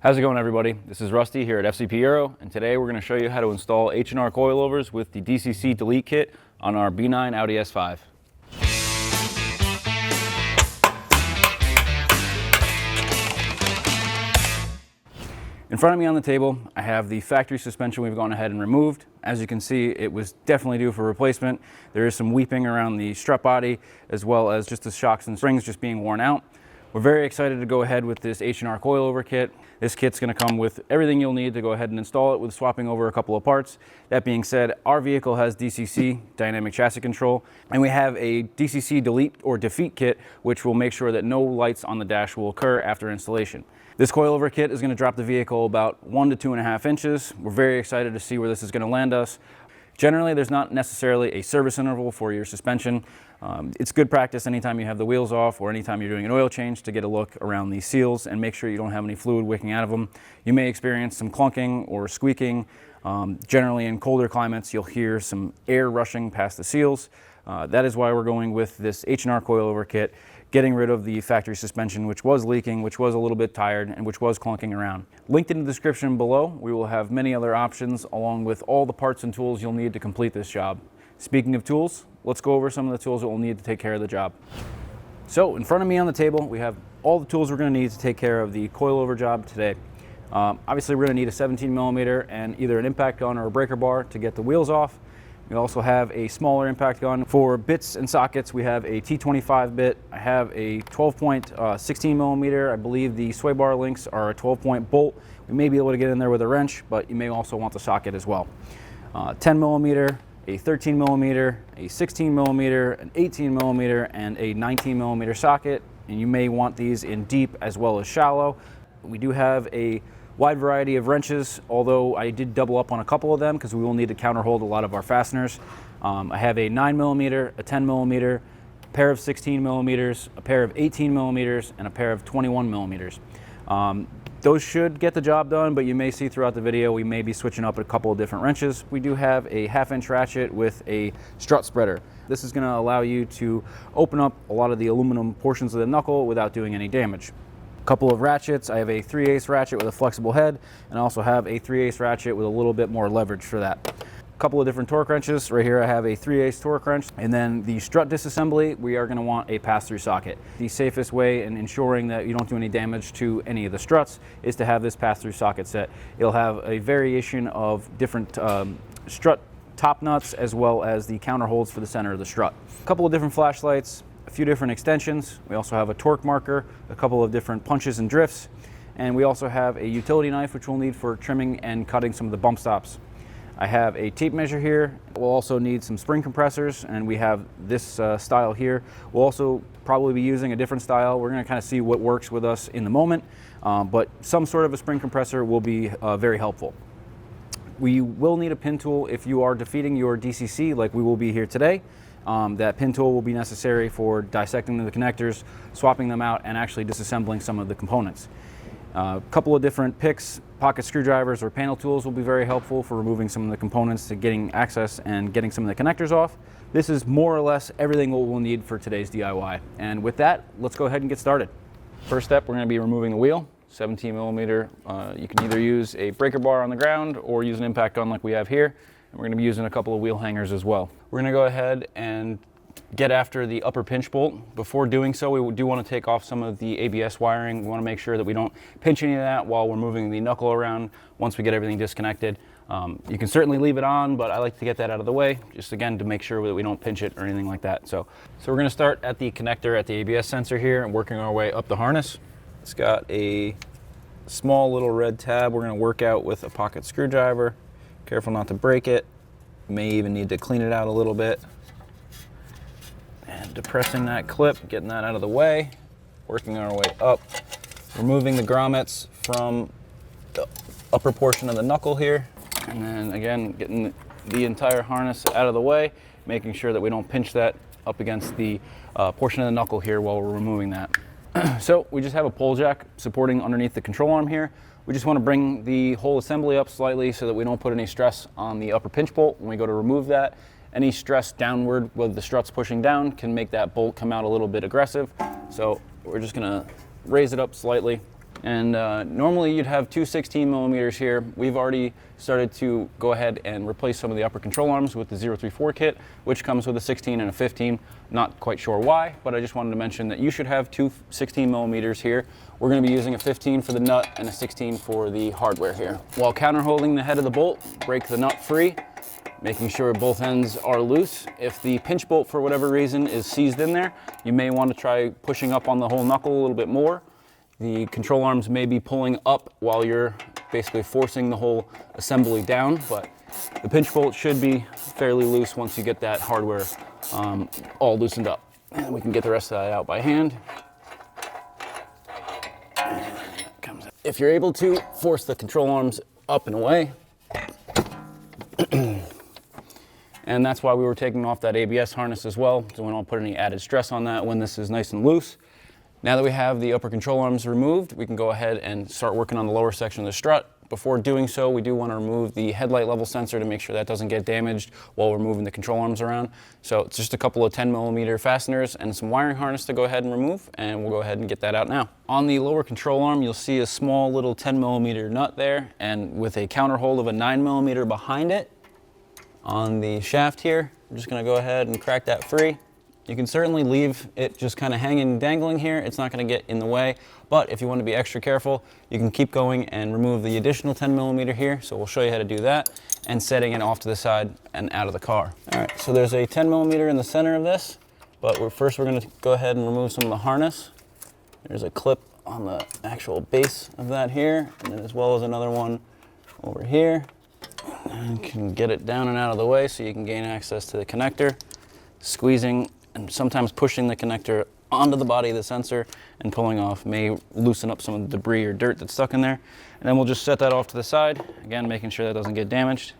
How's it going, everybody? This is Rusty here at FCP Euro, and today we're going to show you how to install H&R coilovers with the DCC Delete kit on our B9 Audi S5. In front of me on the table, I have the factory suspension we've gone ahead and removed. As you can see, it was definitely due for replacement. There is some weeping around the strut body, as well as just the shocks and springs just being worn out. We're very excited to go ahead with this H&R coilover kit. This kit's going to come with everything you'll need to go ahead and install it with swapping over a couple of parts. That being said, our vehicle has DCC, Dynamic Chassis Control, and we have a DCC Delete or Defeat kit, which will make sure that no lights on the dash will occur after installation. This coilover kit is going to drop the vehicle about 1 to 2.5 inches. We're very excited to see where this is going to land us. Generally, there's not necessarily a service interval for your suspension. It's good practice anytime you have the wheels off or anytime you're doing an oil change to get a look around these seals and make sure you don't have any fluid wicking out of them. You may experience some clunking or squeaking. Generally in colder climates, you'll hear some air rushing past the seals. That is why we're going with this H&R coilover kit, getting rid of the factory suspension, which was leaking, which was a little bit tired, and which was clunking around. Linked in the description below, we will have many other options along with all the parts and tools you'll need to complete this job. Speaking of tools, let's go over some of the tools that we'll need to take care of the job. So in front of me on the table, we have all the tools we're going to need to take care of the coilover job today. Obviously, we're going to need a 17mm and either an impact gun or a breaker bar to get the wheels off. We also have a smaller impact gun. For bits and sockets, we have a T25 bit. I have a 12-point 16mm. I believe the sway bar links are a 12-point bolt. We may be able to get in there with a wrench, but you may also want the socket as well. 10mm, a 13mm, a 16mm, an 18mm, and a 19mm socket. And you may want these in deep as well as shallow. We do have a wide variety of wrenches, although I did double up on a couple of them because we will need to counterhold a lot of our fasteners. I have a 9mm, a 10mm, a pair of 16mm, a pair of 18mm, and a pair of 21mm. Those should get the job done, but you may see throughout the video we may be switching up a couple of different wrenches. We do have a 1/2-inch ratchet with a strut spreader. This is going to allow you to open up a lot of the aluminum portions of the knuckle without doing any damage. Couple of ratchets. I have a 3/8 ratchet with a flexible head, and I also have a 3/8 ratchet with a little bit more leverage for that. Couple of different torque wrenches. Right here I have a 3/8 torque wrench, and then the strut disassembly, we are going to want a pass-through socket. The safest way in ensuring that you don't do any damage to any of the struts is to have this pass-through socket set. It'll have a variation of different strut top nuts as well as the counter holds for the center of the strut. A couple of different flashlights, a few different extensions. We also have a torque marker, a couple of different punches and drifts, and we also have a utility knife which we'll need for trimming and cutting some of the bump stops. I have a tape measure here. We'll also need some spring compressors, and we have this style here. We'll also probably be using a different style. We're going to kind of see what works with us in the moment, but some sort of a spring compressor will be very helpful. We will need a pin tool if you are defeating your DCC like we will be here today. That pin tool will be necessary for dissecting the connectors, swapping them out, and actually disassembling some of the components. A couple of different picks, pocket screwdrivers, or panel tools will be very helpful for removing some of the components to getting access and getting some of the connectors off. This is more or less everything we'll need for today's DIY. And with that, let's go ahead and get started. First step, we're going to be removing the wheel. 17mm. You can either use a breaker bar on the ground or use an impact gun like we have here. And we're going to be using a couple of wheel hangers as well. We're going to go ahead and get after the upper pinch bolt. Before doing so, we do want to take off some of the ABS wiring. We want to make sure that we don't pinch any of that while we're moving the knuckle around once we get everything disconnected. You can certainly leave it on, but I like to get that out of the way, just again to make sure that we don't pinch it or anything like that. So we're going to start at the connector at the ABS sensor here and working our way up the harness. It's got a small little red tab we're going to work out with a pocket screwdriver. Careful not to break it. May even need to clean it out a little bit. And depressing that clip, getting that out of the way, working our way up, removing the grommets from the upper portion of the knuckle here, and then again getting the entire harness out of the way, making sure that we don't pinch that up against the portion of the knuckle here while we're removing that. So we just have a pole jack supporting underneath the control arm here. We just want to bring the whole assembly up slightly so that we don't put any stress on the upper pinch bolt when we go to remove that. Any stress downward with the struts pushing down can make that bolt come out a little bit aggressive. So we're just going to raise it up slightly And normally you'd have two 16 millimeters here. We've already started to go ahead and replace some of the upper control arms with the 034 kit, which comes with a 16 and a 15. Not quite sure why, but I just wanted to mention that you should have two 16 millimeters here. We're going to be using a 15 for the nut and a 16 for the hardware here. While counter holding the head of the bolt, break the nut free, making sure both ends are loose. If the pinch bolt for whatever reason is seized in there, you may want to try pushing up on the whole knuckle a little bit more. The control arms may be pulling up while you're basically forcing the whole assembly down, but the pinch bolt should be fairly loose once you get that hardware all loosened up. And we can get the rest of that out by hand. If you're able to, force the control arms up and away. And that's why we were taking off that ABS harness as well, so we don't put any added stress on that when this is nice and loose. Now that we have the upper control arms removed, we can go ahead and start working on the lower section of the strut. Before doing so, we do want to remove the headlight level sensor to make sure that doesn't get damaged while we're moving the control arms around. So it's just a couple of 10 millimeter fasteners and some wiring harness to go ahead and remove, and we'll go ahead and get that out now. On the lower control arm, you'll see a small little 10 millimeter nut there, and with a counter hold of a 9 millimeter behind it on the shaft here, we're just going to go ahead and crack that free. You can certainly leave it just kind of hanging, dangling here. It's not going to get in the way, but if you want to be extra careful, you can keep going and remove the additional 10 millimeter here. So we'll show you how to do that, and setting it off to the side and out of the car. All right, so there's a 10 millimeter in the center of this, but first we're going to go ahead and remove some of the harness. There's a clip on the actual base of that here, and then as well as another one over here. And you can get it down and out of the way so you can gain access to the connector. Squeezing and sometimes pushing the connector onto the body of the sensor and pulling off may loosen up some of the debris or dirt that's stuck in there. And then we'll just set that off to the side, again making sure that doesn't get damaged.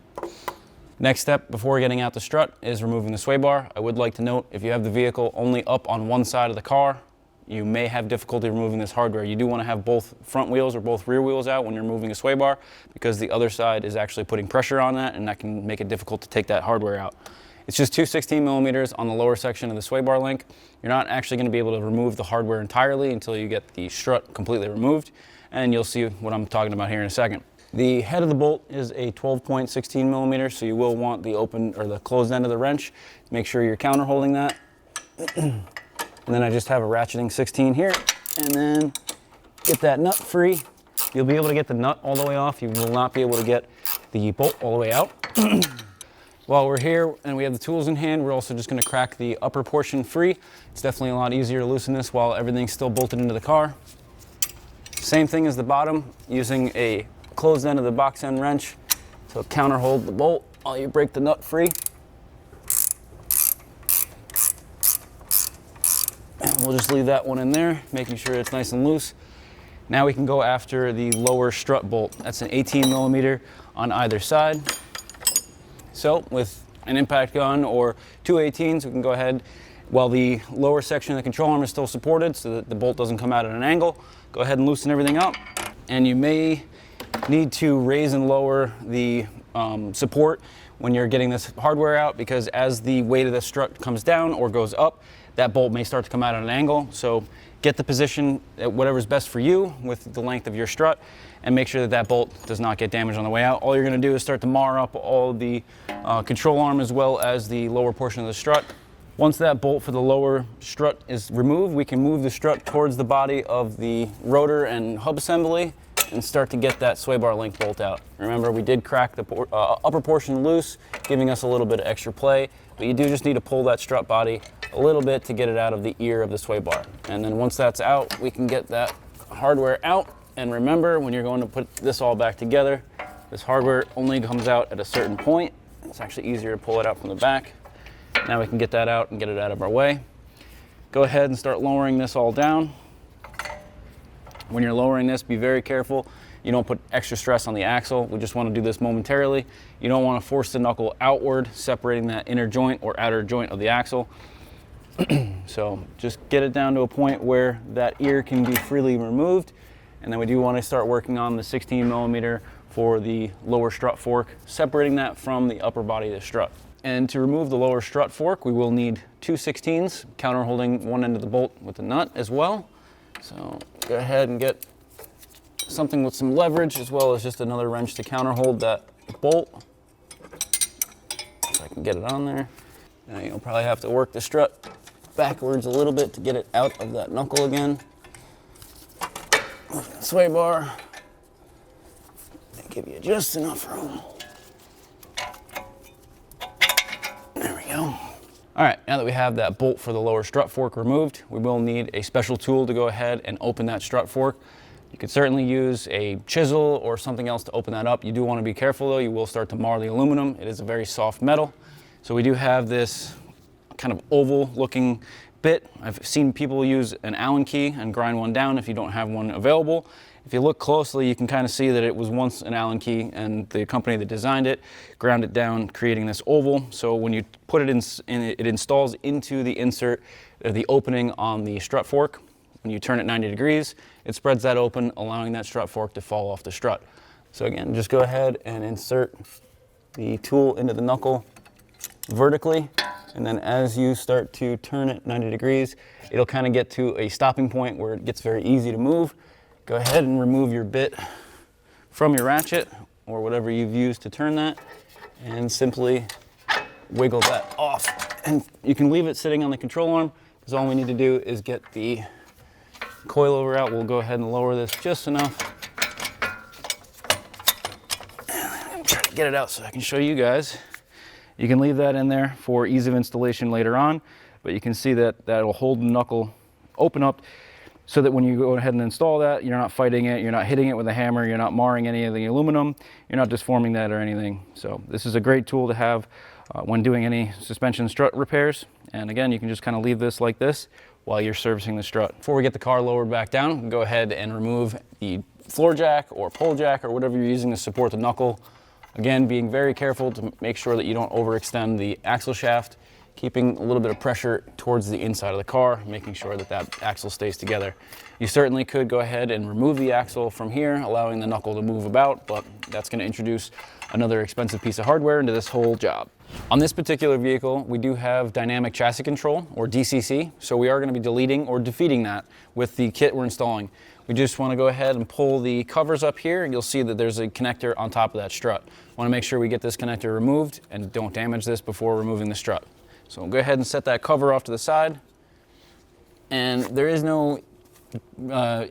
Next step before getting out the strut is removing the sway bar. I would like to note, if you have the vehicle only up on one side of the car, you may have difficulty removing this hardware. You do want to have both front wheels or both rear wheels out when you're moving a sway bar, because the other side is actually putting pressure on that, and that can make it difficult to take that hardware out. It's just two 16 millimeters on the lower section of the sway bar link. You're not actually going to be able to remove the hardware entirely until you get the strut completely removed, and you'll see what I'm talking about here in a second. The head of the bolt is a 12.16 millimeters, so you will want the open or the closed end of the wrench. Make sure you're counter holding that. And then I just have a ratcheting 16 here, and then get that nut free. You'll be able to get the nut all the way off. You will not be able to get the bolt all the way out. While we're here and we have the tools in hand, we're also just going to crack the upper portion free. It's definitely a lot easier to loosen this while everything's still bolted into the car. Same thing as the bottom, using a closed end of the box end wrench to counter hold the bolt while you break the nut free. And we'll just leave that one in there, making sure it's nice and loose. Now we can go after the lower strut bolt. That's an 18 millimeter on either side. So with an impact gun or two 18s, we can go ahead, while the lower section of the control arm is still supported so that the bolt doesn't come out at an angle, go ahead and loosen everything up. And you may need to raise and lower the support when you're getting this hardware out, because as the weight of the strut comes down or goes up, that bolt may start to come out at an angle. So get the position at whatever's best for you with the length of your strut, and make sure that that bolt does not get damaged on the way out. All you're going to do is start to mar up all the control arm as well as the lower portion of the strut. Once that bolt for the lower strut is removed, we can move the strut towards the body of the rotor and hub assembly and start to get that sway bar link bolt out. Remember, we did crack the upper portion loose, giving us a little bit of extra play, but you do just need to pull that strut body a little bit to get it out of the ear of the sway bar. And then once that's out, we can get that hardware out. And remember, when you're going to put this all back together, this hardware only comes out at a certain point. It's actually easier to pull it out from the back. Now we can get that out and get it out of our way. Go ahead and start lowering this all down. When you're lowering this, be very careful. You don't put extra stress on the axle. We just want to do this momentarily. You don't want to force the knuckle outward, separating that inner joint or outer joint of the axle. So just get it down to a point where that ear can be freely removed. And then we do want to start working on the 16 millimeter for the lower strut fork, separating that from the upper body of the strut. And to remove the lower strut fork, we will need two 16s, counter holding one end of the bolt with the nut as well. So go ahead and get something with some leverage, as well as just another wrench to counterhold that bolt. If I can get it on there. Now you'll probably have to work the strut backwards a little bit to get it out of that knuckle again. Sway bar. Give you just enough room. There we go. All right, now that we have that bolt for the lower strut fork removed, we will need a special tool to go ahead and open that strut fork. You could certainly use a chisel or something else to open that up. You do want to be careful though, you will start to mar the aluminum. It is a very soft metal. So we do have this kind of oval looking bit. I've seen people use an Allen key and grind one down if you don't have one available. If you look closely, you can kind of see that it was once an Allen key, and the company that designed it ground it down, creating this oval. So when you put it in, it installs into the insert, the opening on the strut fork. When you turn it 90 degrees, it spreads that open, allowing that strut fork to fall off the strut. So again, just go ahead and insert the tool into the knuckle vertically, and then as you start to turn it 90 degrees, it'll kind of get to a stopping point where it gets very easy to move. Go ahead and remove your bit from your ratchet or whatever you've used to turn that, and simply wiggle that off. And you can leave it sitting on the control arm, because all we need to do is get the coilover out. We'll go ahead and lower this just enough. Try to get it out so I can show you guys. You can leave that in there for ease of installation later on, but you can see that that'll hold the knuckle open up, so that when you go ahead and install that, you're not fighting it, you're not hitting it with a hammer, you're not marring any of the aluminum, you're not disforming that or anything. So this is a great tool to have when doing any suspension strut repairs. And again, you can just kind of leave this like this while you're servicing the strut. Before we get the car lowered back down, go ahead and remove the floor jack or pole jack or whatever you're using to support the knuckle. Again, being very careful to make sure that you don't overextend the axle shaft, keeping a little bit of pressure towards the inside of the car, making sure that that axle stays together. You certainly could go ahead and remove the axle from here, allowing the knuckle to move about, but that's going to introduce another expensive piece of hardware into this whole job. On this particular vehicle, we do have dynamic chassis control, or DCC, so we are going to be deleting or defeating that with the kit we're installing. We just want to go ahead and pull the covers up here, and you'll see that there's a connector on top of that strut. Want to make sure we get this connector removed and don't damage this before removing the strut. So we'll go ahead and set that cover off to the side. And there is no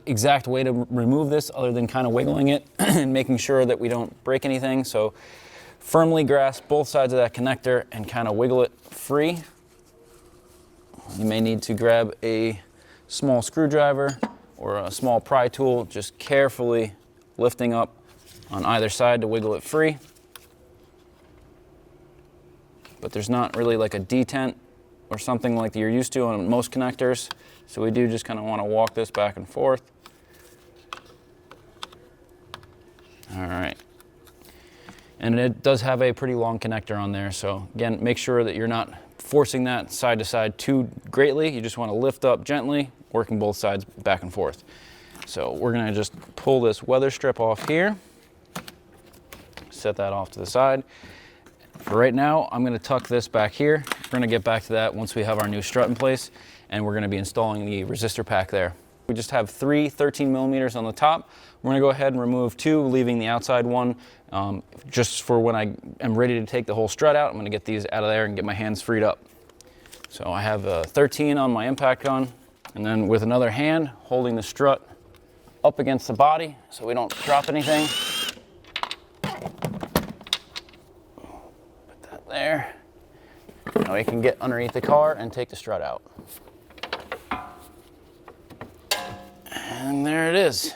exact way to remove this other than kind of wiggling it and making sure that we don't break anything. So firmly grasp both sides of that connector and kind of wiggle it free. You may need to grab a small screwdriver or a small pry tool, just carefully lifting up on either side to wiggle it free. But there's not really like a detent or something like you're used to on most connectors. So we do just kind of want to walk this back and forth. All right. And it does have a pretty long connector on there. So again, make sure that you're not forcing that side to side too greatly. You just want to lift up gently, working both sides back and forth. So we're going to just pull this weather strip off here. Set that off to the side. For right now, I'm going to tuck this back here. We're going to get back to that once we have our new strut in place, and we're going to be installing the resistor pack there. We just have 3 13 millimeters on the top. We're going to go ahead and remove 2, leaving the outside one just for when I am ready to take the whole strut out. I'm going to get these out of there and get my hands freed up. So I have a 13 on my impact gun, and then with another hand holding the strut up against the body so we don't drop anything. There. Now we can get underneath the car and take the strut out. And there it is.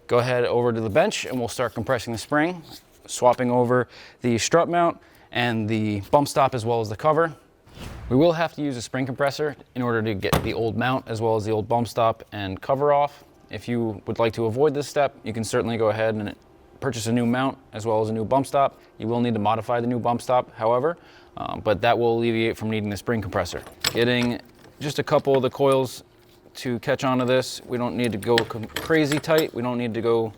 Go ahead over to the bench and we'll start compressing the spring, swapping over the strut mount and the bump stop as well as the cover. We will have to use a spring compressor in order to get the old mount as well as the old bump stop and cover off. If you would like to avoid this step, you can certainly go ahead and purchase a new mount as well as a new bump stop. You will need to modify the new bump stop, however, but that will alleviate from needing the spring compressor. Getting just a couple of the coils to catch onto this. We don't need to go crazy tight. We don't need to go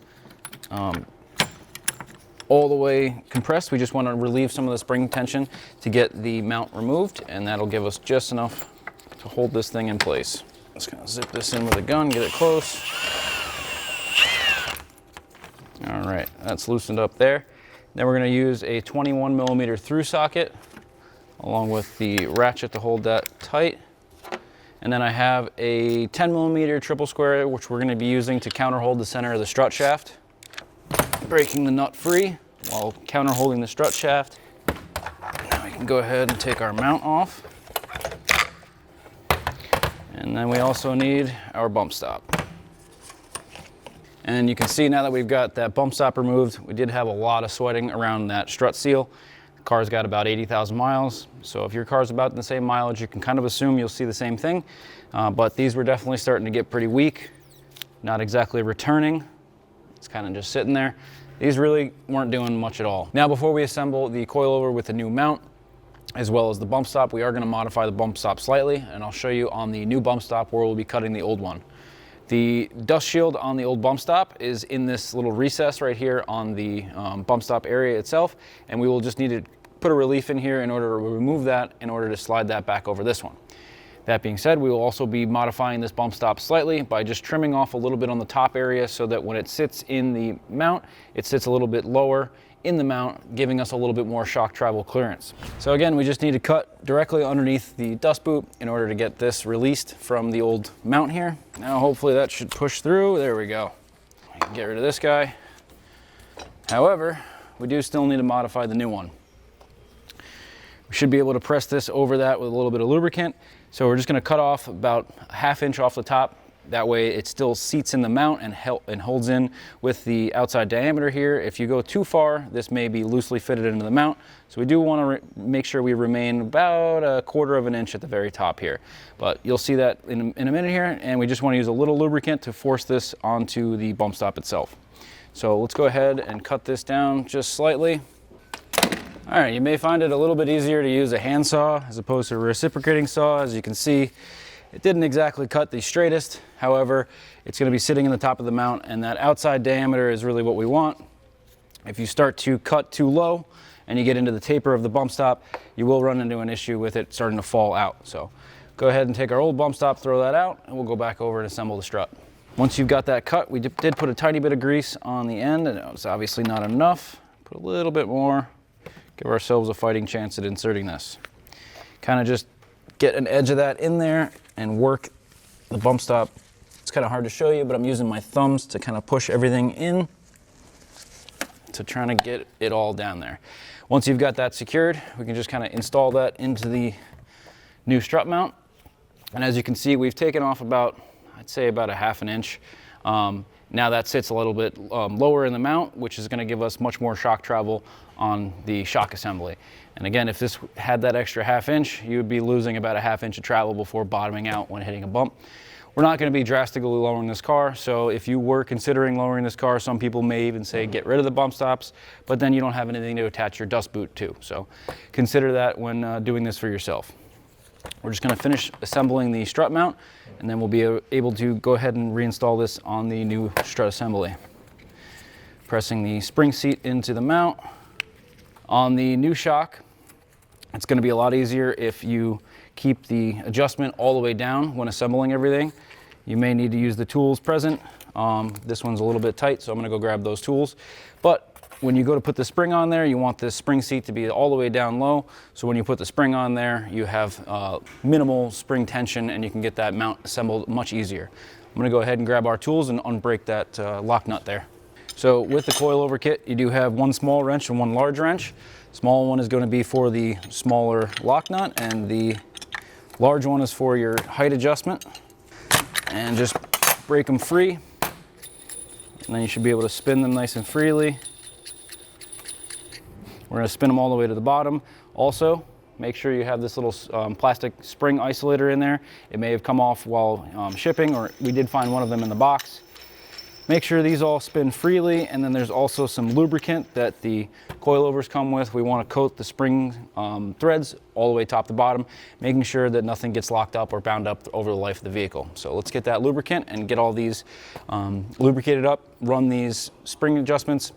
all the way compressed. We just want to relieve some of the spring tension to get the mount removed, and that'll give us just enough to hold this thing in place. Just gonna zip this in with a gun, get it close. right, that's loosened up there. Then we're going to use a 21mm through socket along with the ratchet to hold that tight. And then I have a 10mm triple square, which we're going to be using to counter hold the center of the strut shaft. Breaking the nut free while counter holding the strut shaft. Now we can go ahead and take our mount off. And then we also need our bump stop. And you can see now that we've got that bump stop removed, we did have a lot of sweating around that strut seal. The car's got about 80,000 miles. So if your car's about the same mileage, you can kind of assume you'll see the same thing. But these were definitely starting to get pretty weak, not exactly returning. It's kind of just sitting there. These really weren't doing much at all. Now, before we assemble the coilover with the new mount, as well as the bump stop, we are going to modify the bump stop slightly, and I'll show you on the new bump stop where we'll be cutting the old one. The dust shield on the old bump stop is in this little recess right here on the bump stop area itself, and we will just need to put a relief in here in order to remove that in order to slide that back over this one. That being said, we will also be modifying this bump stop slightly by just trimming off a little bit on the top area so that when it sits in the mount, it sits a little bit lower in the mount, giving us a little bit more shock travel clearance. So again, we just need to cut directly underneath the dust boot in order to get this released from the old mount here. Now hopefully that should push through. There we go. I can get rid of this guy. However, we do still need to modify the new one. We should be able to press this over that with a little bit of lubricant. So we're just going to cut off about a ½ inch off the top. That way it still seats in the mount and holds in with the outside diameter here. If you go too far, this may be loosely fitted into the mount. So we do want to make sure we remain about a ¼ inch at the very top here. But you'll see that in a minute here, and we just want to use a little lubricant to force this onto the bump stop itself. So let's go ahead and cut this down just slightly. All right, you may find it a little bit easier to use a handsaw as opposed to a reciprocating saw. As you can see, it didn't exactly cut the straightest. However, it's going to be sitting in the top of the mount, and that outside diameter is really what we want. If you start to cut too low and you get into the taper of the bump stop, you will run into an issue with it starting to fall out. So go ahead and take our old bump stop, throw that out, and we'll go back over and assemble the strut. Once you've got that cut, we did put a tiny bit of grease on the end, and it's obviously not enough. Put a little bit more, give ourselves a fighting chance at inserting this. Kind of just get an edge of that in there and work the bump stop. It's kind of hard to show you, but I'm using my thumbs to kind of push everything in to trying to get it all down there. Once you've got that secured, we can just kind of install that into the new strut mount. And as you can see, we've taken off about, I'd say about a ½ inch. Now that sits a little bit lower in the mount, which is going to give us much more shock travel on the shock assembly. And again, if this had that extra ½ inch, you would be losing about a ½ inch of travel before bottoming out when hitting a bump. We're not going to be drastically lowering this car, so if you were considering lowering this car, some people may even say get rid of the bump stops, but then you don't have anything to attach your dust boot to. So consider that when doing this for yourself. We're just going to finish assembling the strut mount, and then we'll be able to go ahead and reinstall this on the new strut assembly. Pressing the spring seat into the mount. On the new shock, it's going to be a lot easier if you keep the adjustment all the way down when assembling everything. You may need to use the tools present. This one's a little bit tight, so I'm going to go grab those tools. But when you go to put the spring on there, you want this spring seat to be all the way down low. So when you put the spring on there, you have minimal spring tension, and you can get that mount assembled much easier. I'm going to go ahead and grab our tools and unbreak that lock nut there. So with the coilover kit, you do have one small wrench and one large wrench. Small one is going to be for the smaller lock nut, and the large one is for your height adjustment. And just break them free, and then you should be able to spin them nice and freely. We're going to spin them all the way to the bottom. Also, make sure you have this little plastic spring isolator in there. It may have come off while shipping, or we did find one of them in the box. Make sure these all spin freely, and then there's also some lubricant that the coilovers come with. We want to coat the spring threads all the way top to bottom, making sure that nothing gets locked up or bound up over the life of the vehicle. So let's get that lubricant and get all these lubricated up, run these spring adjustments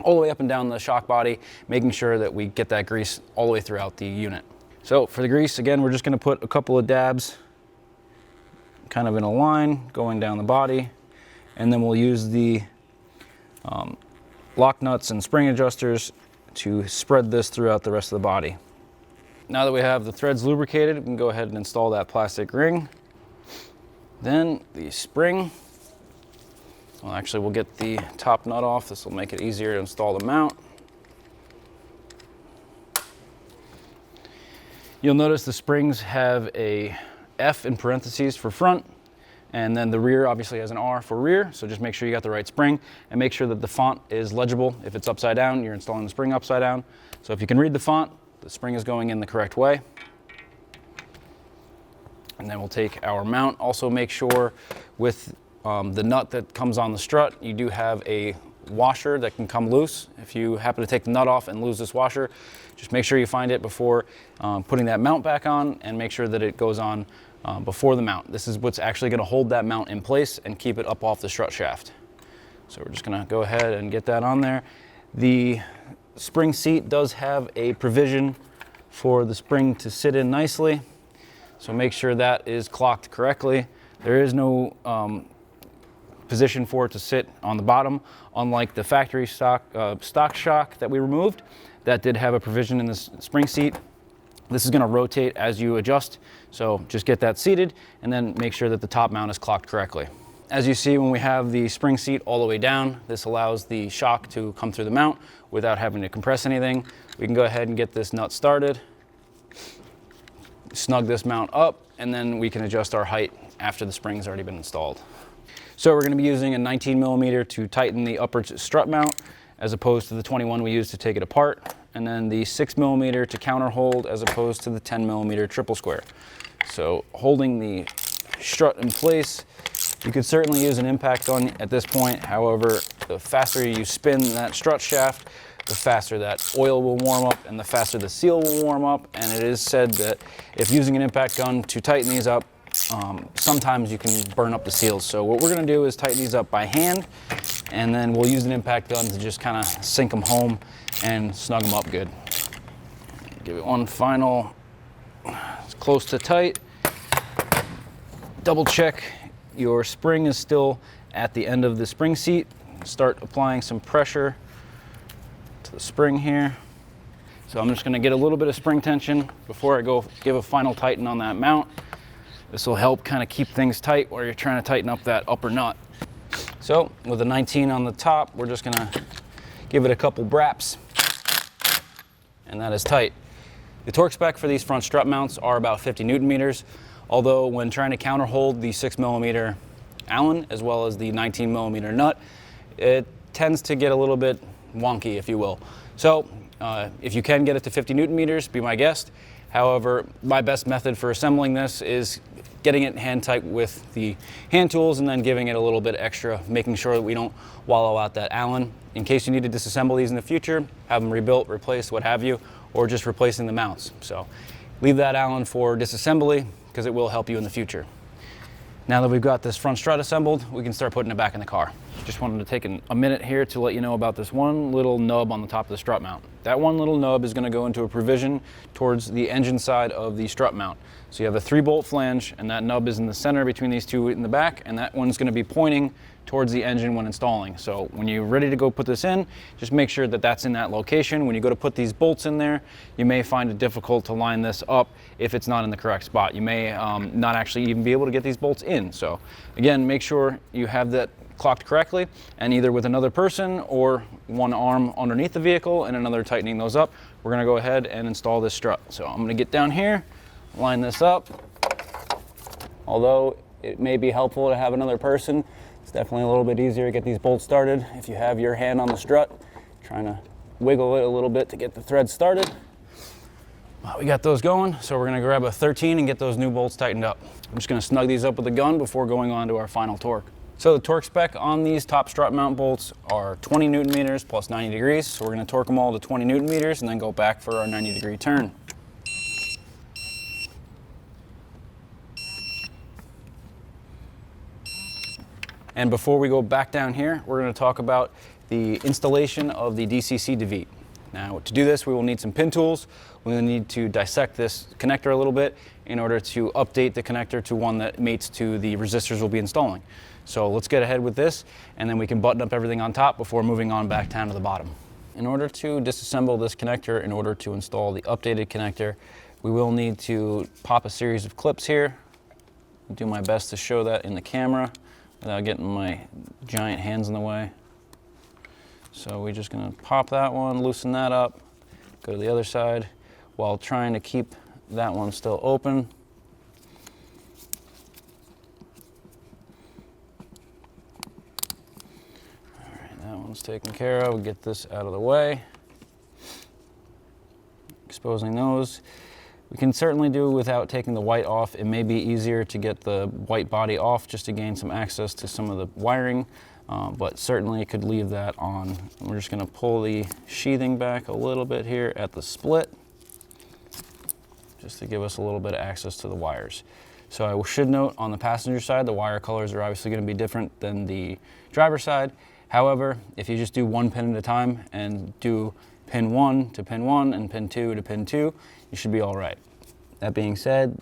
all the way up and down the shock body, making sure that we get that grease all the way throughout the unit. So for the grease, again, we're just going to put a couple of dabs kind of in a line going down the body. And then we'll use the lock nuts and spring adjusters to spread this throughout the rest of the body. Now that we have the threads lubricated, we can go ahead and install that plastic ring. Then the spring. Well, actually, we'll get the top nut off. This will make it easier to install the mount. You'll notice the springs have a F in parentheses for front, and then the rear obviously has an R for rear, so just make sure you got the right spring, and make sure that the font is legible. If it's upside down, you're installing the spring upside down. So if you can read the font, the spring is going in the correct way. And then we'll take our mount. Also make sure with the nut that comes on the strut, you do have a washer that can come loose. If you happen to take the nut off and lose this washer, just make sure you find it before putting that mount back on, and make sure that it goes on before the mount. This is what's actually going to hold that mount in place and keep it up off the strut shaft. So we're just going to go ahead and get that on there. The spring seat does have a provision for the spring to sit in nicely, so make sure that is clocked correctly. There is no position for it to sit on the bottom, unlike the factory stock shock that we removed. That did have a provision in this spring seat. This is going to rotate as you adjust, so just get that seated and then make sure that the top mount is clocked correctly. As you see, when we have the spring seat all the way down, this allows the shock to come through the mount without having to compress anything. We can go ahead and get this nut started, snug this mount up, and then we can adjust our height after the spring's already been installed. So we're going to be using a 19mm to tighten the upper strut mount, as opposed to the 21 we used to take it apart, and then the 6mm to counter hold, as opposed to the 10mm triple square. So holding the strut in place, you could certainly use an impact gun at this point. However, the faster you spin that strut shaft, the faster that oil will warm up and the faster the seal will warm up. And it is said that if using an impact gun to tighten these up, sometimes you can burn up the seals. So what we're going to do is tighten these up by hand, and then we'll use an impact gun to just kind of sink them home and snug them up good. Give it one final close to tight. Double check your spring is still at the end of the spring seat. Start applying some pressure to the spring here. So I'm just going to get a little bit of spring tension before I go give a final tighten on that mount. This will help kind of keep things tight while you're trying to tighten up that upper nut. So with a 19 on the top, we're just gonna give it a couple braps, and that is tight. The torque spec for these front strut mounts are about 50 Newton meters, although when trying to counter hold the 6mm Allen as well as the 19mm nut, it tends to get a little bit wonky, if you will. So if you can get it to 50 Newton meters, be my guest. However, my best method for assembling this is getting it hand tight with the hand tools and then giving it a little bit extra, making sure that we don't wallow out that Allen. In case you need to disassemble these in the future, have them rebuilt, replaced, what have you, or just replacing the mounts. So leave that Allen for disassembly because it will help you in the future. Now that we've got this front strut assembled, we can start putting it back in the car. Just wanted to take a minute here to let you know about this one little nub on the top of the strut mount. That one little nub is going to go into a provision towards the engine side of the strut mount. So you have a 3-bolt flange, and that nub is in the center between these two in the back, and that one's going to be pointing towards the engine when installing. So when you're ready to go put this in, just make sure that that's in that location. When you go to put these bolts in there, you may find it difficult to line this up if it's not in the correct spot. You may not actually even be able to get these bolts in. So again, make sure you have that clocked correctly, and either with another person or one arm underneath the vehicle and another tightening those up, we're going to go ahead and install this strut. So I'm going to get down here, line this up. Although it may be helpful to have another person, it's definitely a little bit easier to get these bolts started if you have your hand on the strut, trying to wiggle it a little bit to get the thread started. We got those going, so we're going to grab a 13 and get those new bolts tightened up. I'm just going to snug these up with a gun before going on to our final torque. So the torque spec on these top strut mount bolts are 20 Newton meters plus 90 degrees. So we're going to torque them all to 20 Newton meters and then go back for our 90-degree turn. And before we go back down here, we're going to talk about the installation of the DCC DeVite. Now, to do this, we will need some pin tools. We will need to dissect this connector a little bit in order to update the connector to one that mates to the resistors we'll be installing. So let's get ahead with this, and then we can button up everything on top before moving on back down to the bottom. In order to disassemble this connector, in order to install the updated connector, we will need to pop a series of clips here. I'll do my best to show that in the camera without getting my giant hands in the way. So we're just gonna pop that one, loosen that up, go to the other side while trying to keep that one still open. All right, that one's taken care of. We'll get this out of the way. Exposing those. We can certainly do without taking the white off. It may be easier to get the white body off just to gain some access to some of the wiring, but certainly it could leave that on. And we're just gonna pull the sheathing back a little bit here at the split, just to give us a little bit of access to the wires. So I should note on the passenger side, the wire colors are obviously gonna be different than the driver's side. However, if you just do one pin at a time and do pin 1 to pin 1 and pin 2 to pin 2, you should be all right. That being said,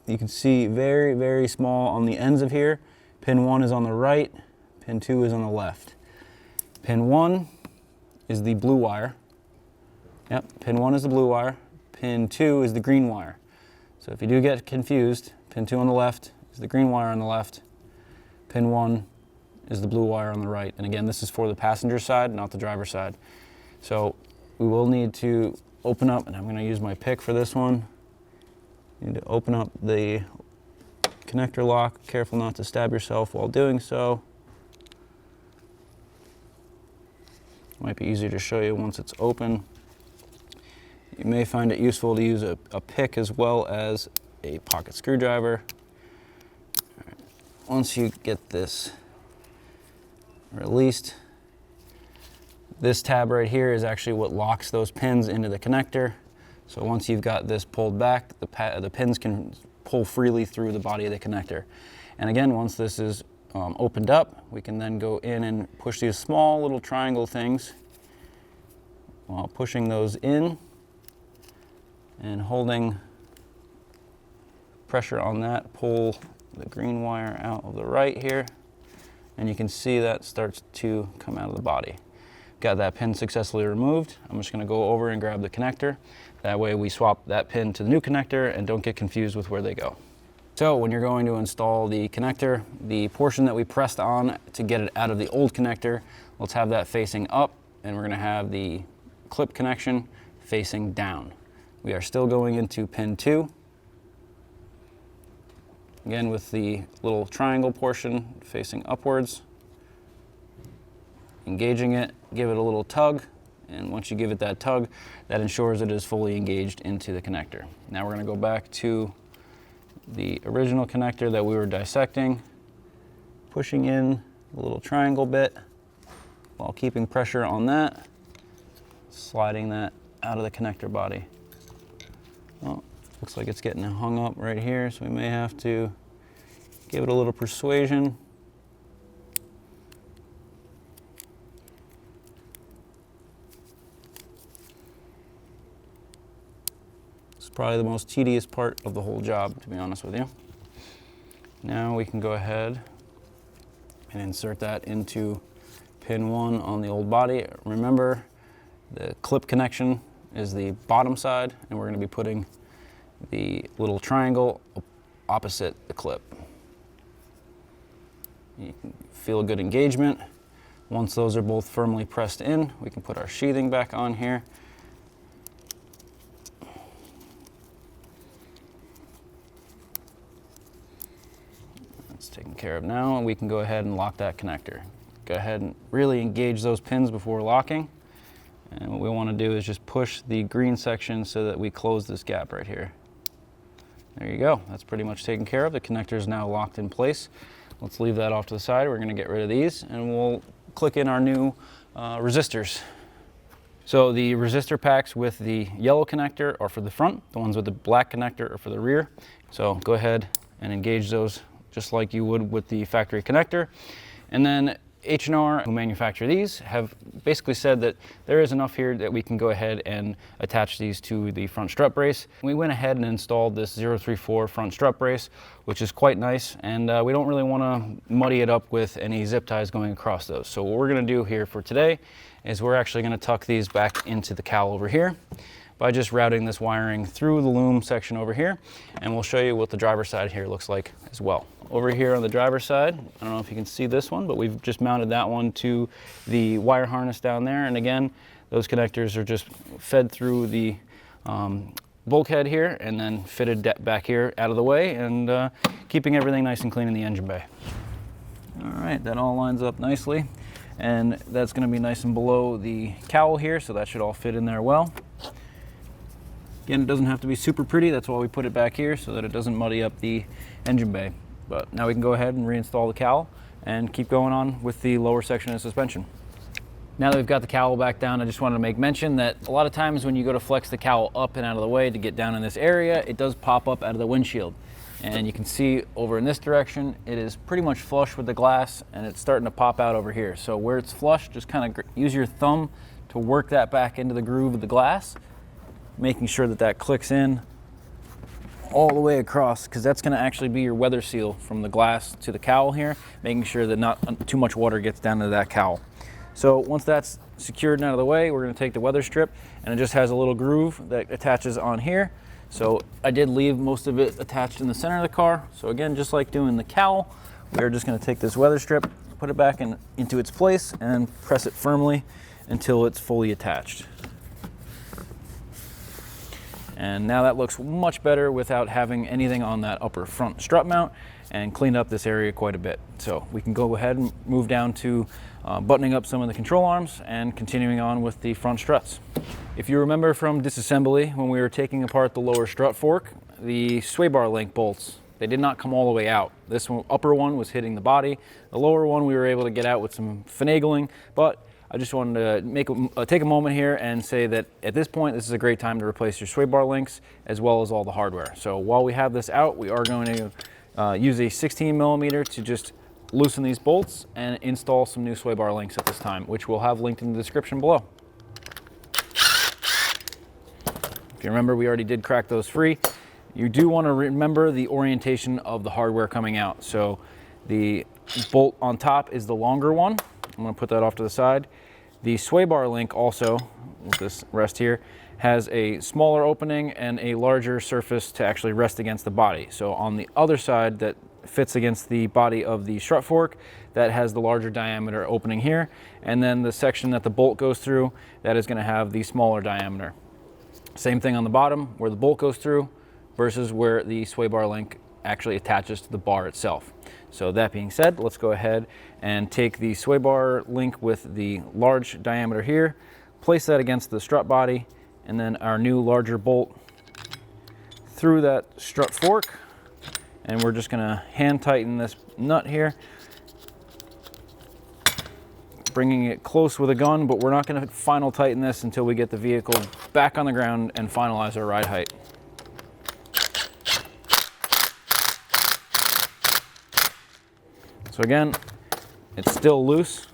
you can see very, very small on the ends of here. Pin 1 is on the right, pin 2 is on the left. Pin 1 is the blue wire. Yep, pin 1 is the blue wire. Pin 2 is the green wire. So if you do get confused, pin 2 on the left is the green wire on the left. Pin 1 is the blue wire on the right. And again, this is for the passenger side, not the driver's side. So we will need to open up, and I'm going to use my pick for this one. You need to open up the connector lock. Careful not to stab yourself while doing so. Might be easier to show you once it's open. You may find it useful to use a pick as well as a pocket screwdriver. All right. Once you get this released, this tab right here is actually what locks those pins into the connector. So once you've got this pulled back, the pins can pull freely through the body of the connector. And again, once this is opened up, we can then go in and push these small little triangle things while pushing those in and holding pressure on that, pull the green wire out of the right here, and you can see that starts to come out of the body. Got that pin successfully removed. I'm just going to go over and grab the connector. That way we swap that pin to the new connector and don't get confused with where they go. So when you're going to install the connector, the portion that we pressed on to get it out of the old connector, let's have that facing up, and we're going to have the clip connection facing down. We are still going into pin 2. Again with the little triangle portion facing upwards. Engaging it, give it a little tug, and once you give it that tug, that ensures it is fully engaged into the connector. Now we're going to go back to the original connector that we were dissecting, pushing in a little triangle bit while keeping pressure on that, sliding that out of the connector body. Well, looks like it's getting hung up right here, so we may have to give it a little persuasion. Probably the most tedious part of the whole job, to be honest with you. Now we can go ahead and insert that into pin 1 on the old body. Remember, the clip connection is the bottom side, and we're going to be putting the little triangle opposite the clip. You can feel a good engagement. Once those are both firmly pressed in, we can put our sheathing back on here. Taken care of now, and we can go ahead and lock that connector. Go ahead and really engage those pins before locking, and what we want to do is just push the green section so that we close this gap right here. There you go. That's pretty much taken care of. The connector is now locked in place. Let's leave that off to the side. We're going to get rid of these, and we'll click in our new resistors. So the resistor packs with the yellow connector are for the front, the ones with the black connector are for the rear. So go ahead and engage those just like you would with the factory connector. And then H&R, who manufacture these, have basically said that there is enough here that we can go ahead and attach these to the front strut brace. We went ahead and installed this 034 front strut brace, which is quite nice, and we don't really want to muddy it up with any zip ties going across those. So what we're going to do here for today is we're actually going to tuck these back into the cowl over here by just routing this wiring through the loom section over here, and we'll show you what the driver's side here looks like as well. Over here on the driver's side, I don't know if you can see this one, but we've just mounted that one to the wire harness down there, and again, those connectors are just fed through the bulkhead here and then fitted back here out of the way, and keeping everything nice and clean in the engine bay. All right, that all lines up nicely, and that's going to be nice and below the cowl here, so that should all fit in there well. Again, it doesn't have to be super pretty, that's why we put it back here, so that it doesn't muddy up the engine bay. But now we can go ahead and reinstall the cowl and keep going on with the lower section of suspension. Now that we've got the cowl back down, I just wanted to make mention that a lot of times when you go to flex the cowl up and out of the way to get down in this area, it does pop up out of the windshield. And you can see over in this direction, it is pretty much flush with the glass, and it's starting to pop out over here. So where it's flush, just kind of use your thumb to work that back into the groove of the glass, making sure that that clicks in all the way across, because that's going to actually be your weather seal from the glass to the cowl here, making sure that not too much water gets down to that cowl. So once that's secured and out of the way, we're going to take the weather strip, and it just has a little groove that attaches on here. So I did leave most of it attached in the center of the car. So again, just like doing the cowl, we're just going to take this weather strip, put it back into its place, and press it firmly until it's fully attached. And now that looks much better without having anything on that upper front strut mount, and cleaned up this area quite a bit. So we can go ahead and move down to buttoning up some of the control arms and continuing on with the front struts. If you remember from disassembly, when we were taking apart the lower strut fork, the sway bar link bolts, they did not come all the way out. This upper one was hitting the body. The lower one we were able to get out with some finagling, but I just wanted to take a moment here and say that at this point, this is a great time to replace your sway bar links as well as all the hardware. So while we have this out, we are going to use a 16 millimeter to just loosen these bolts and install some new sway bar links at this time, which we'll have linked in the description below. If you remember, we already did crack those free. You do want to remember the orientation of the hardware coming out. So the bolt on top is the longer one. I'm going to put that off to the side. The sway bar link also, with this rest here, has a smaller opening and a larger surface to actually rest against the body. So on the other side that fits against the body of the strut fork, that has the larger diameter opening here. And then the section that the bolt goes through, that is going to have the smaller diameter. Same thing on the bottom where the bolt goes through versus where the sway bar link actually attaches to the bar itself. So that being said, let's go ahead and take the sway bar link with the large diameter here, place that against the strut body, and then our new larger bolt through that strut fork. And we're just gonna hand tighten this nut here, bringing it close with a gun, but we're not gonna final tighten this until we get the vehicle back on the ground and finalize our ride height. So again, it's still loose.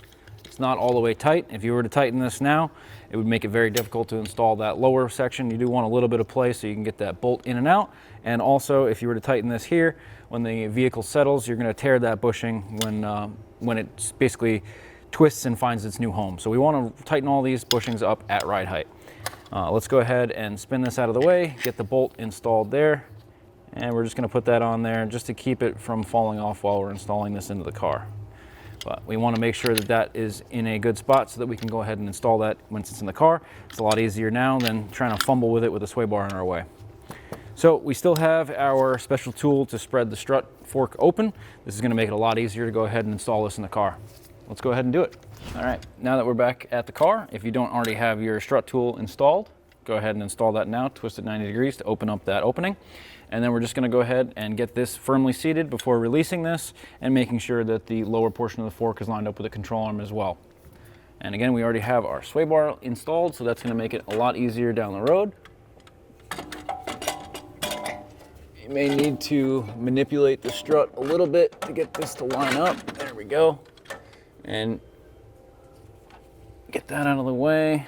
It's not all the way tight. If you were to tighten this now, it would make it very difficult to install that lower section. You do want a little bit of play so you can get that bolt in and out. And also, if you were to tighten this here, when the vehicle settles, you're going to tear that bushing when it basically twists and finds its new home. So we want to tighten all these bushings up at ride height. Let's go ahead and spin this out of the way, get the bolt installed there. And we're just going to put that on there just to keep it from falling off while we're installing this into the car. But we want to make sure that that is in a good spot so that we can go ahead and install that once it's in the car. It's a lot easier now than trying to fumble with it with a sway bar in our way. So we still have our special tool to spread the strut fork open. This is going to make it a lot easier to go ahead and install this in the car. Let's go ahead and do it. All right, now that we're back at the car, if you don't already have your strut tool installed, go ahead and install that now, twist it 90 degrees to open up that opening. And then we're just going to go ahead and get this firmly seated before releasing this and making sure that the lower portion of the fork is lined up with the control arm as well. And again, we already have our sway bar installed, so that's going to make it a lot easier down the road. You may need to manipulate the strut a little bit to get this to line up. There we go. and get that out of the way.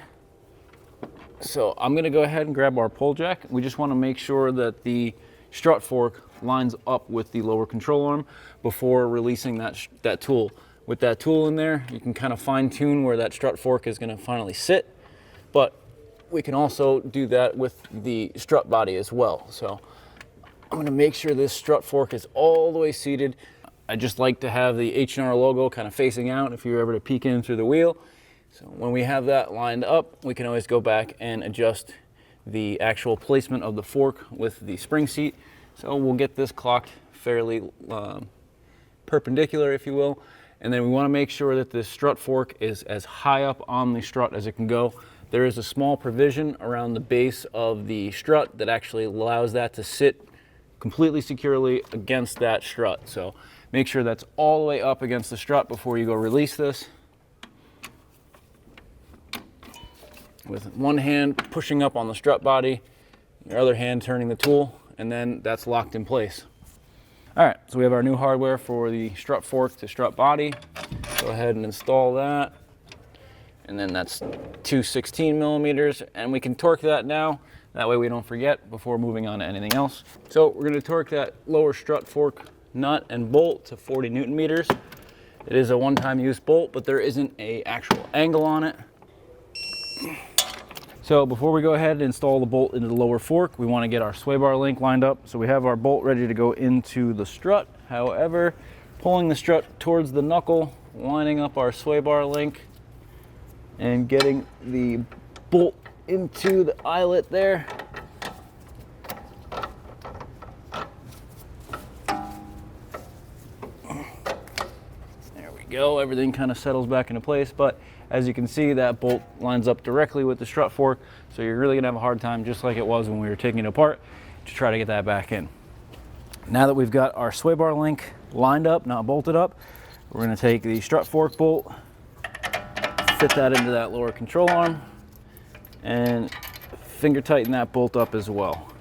So I'm gonna go ahead and grab our pull jack. We just wanna make sure that the strut fork lines up with the lower control arm before releasing that tool. With that tool in there, you can kind of fine tune where that strut fork is gonna finally sit, but we can also do that with the strut body as well. So I'm gonna make sure this strut fork is all the way seated. I just like to have the H&R logo kind of facing out if you're ever to peek in through the wheel. So when we have that lined up, we can always go back and adjust the actual placement of the fork with the spring seat. So we'll get this clocked fairly perpendicular, if you will. And then we want to make sure that this strut fork is as high up on the strut as it can go. There is a small provision around the base of the strut that actually allows that to sit completely securely against that strut. So make sure that's all the way up against the strut before you go release this. With one hand pushing up on the strut body, your other hand turning the tool, and then that's locked in place. All right, so we have our new hardware for the strut fork to strut body. Go ahead and install that. And then that's 216 millimeters, and we can torque that now. That way we don't forget before moving on to anything else. So we're gonna torque that lower strut fork nut and bolt to 40 Newton meters. It is a one-time use bolt, but there isn't an actual angle on it. So before we go ahead and install the bolt into the lower fork, we want to get our sway bar link lined up. So we have our bolt ready to go into the strut. However, pulling the strut towards the knuckle, lining up our sway bar link, and getting the bolt into the eyelet there. There we go, everything kind of settles back into place, but as you can see, that bolt lines up directly with the strut fork, so you're really gonna have a hard time, just like it was when we were taking it apart, to try to get that back in. Now that we've got our sway bar link lined up, not bolted up, we're gonna take the strut fork bolt, fit that into that lower control arm, and finger tighten that bolt up as well.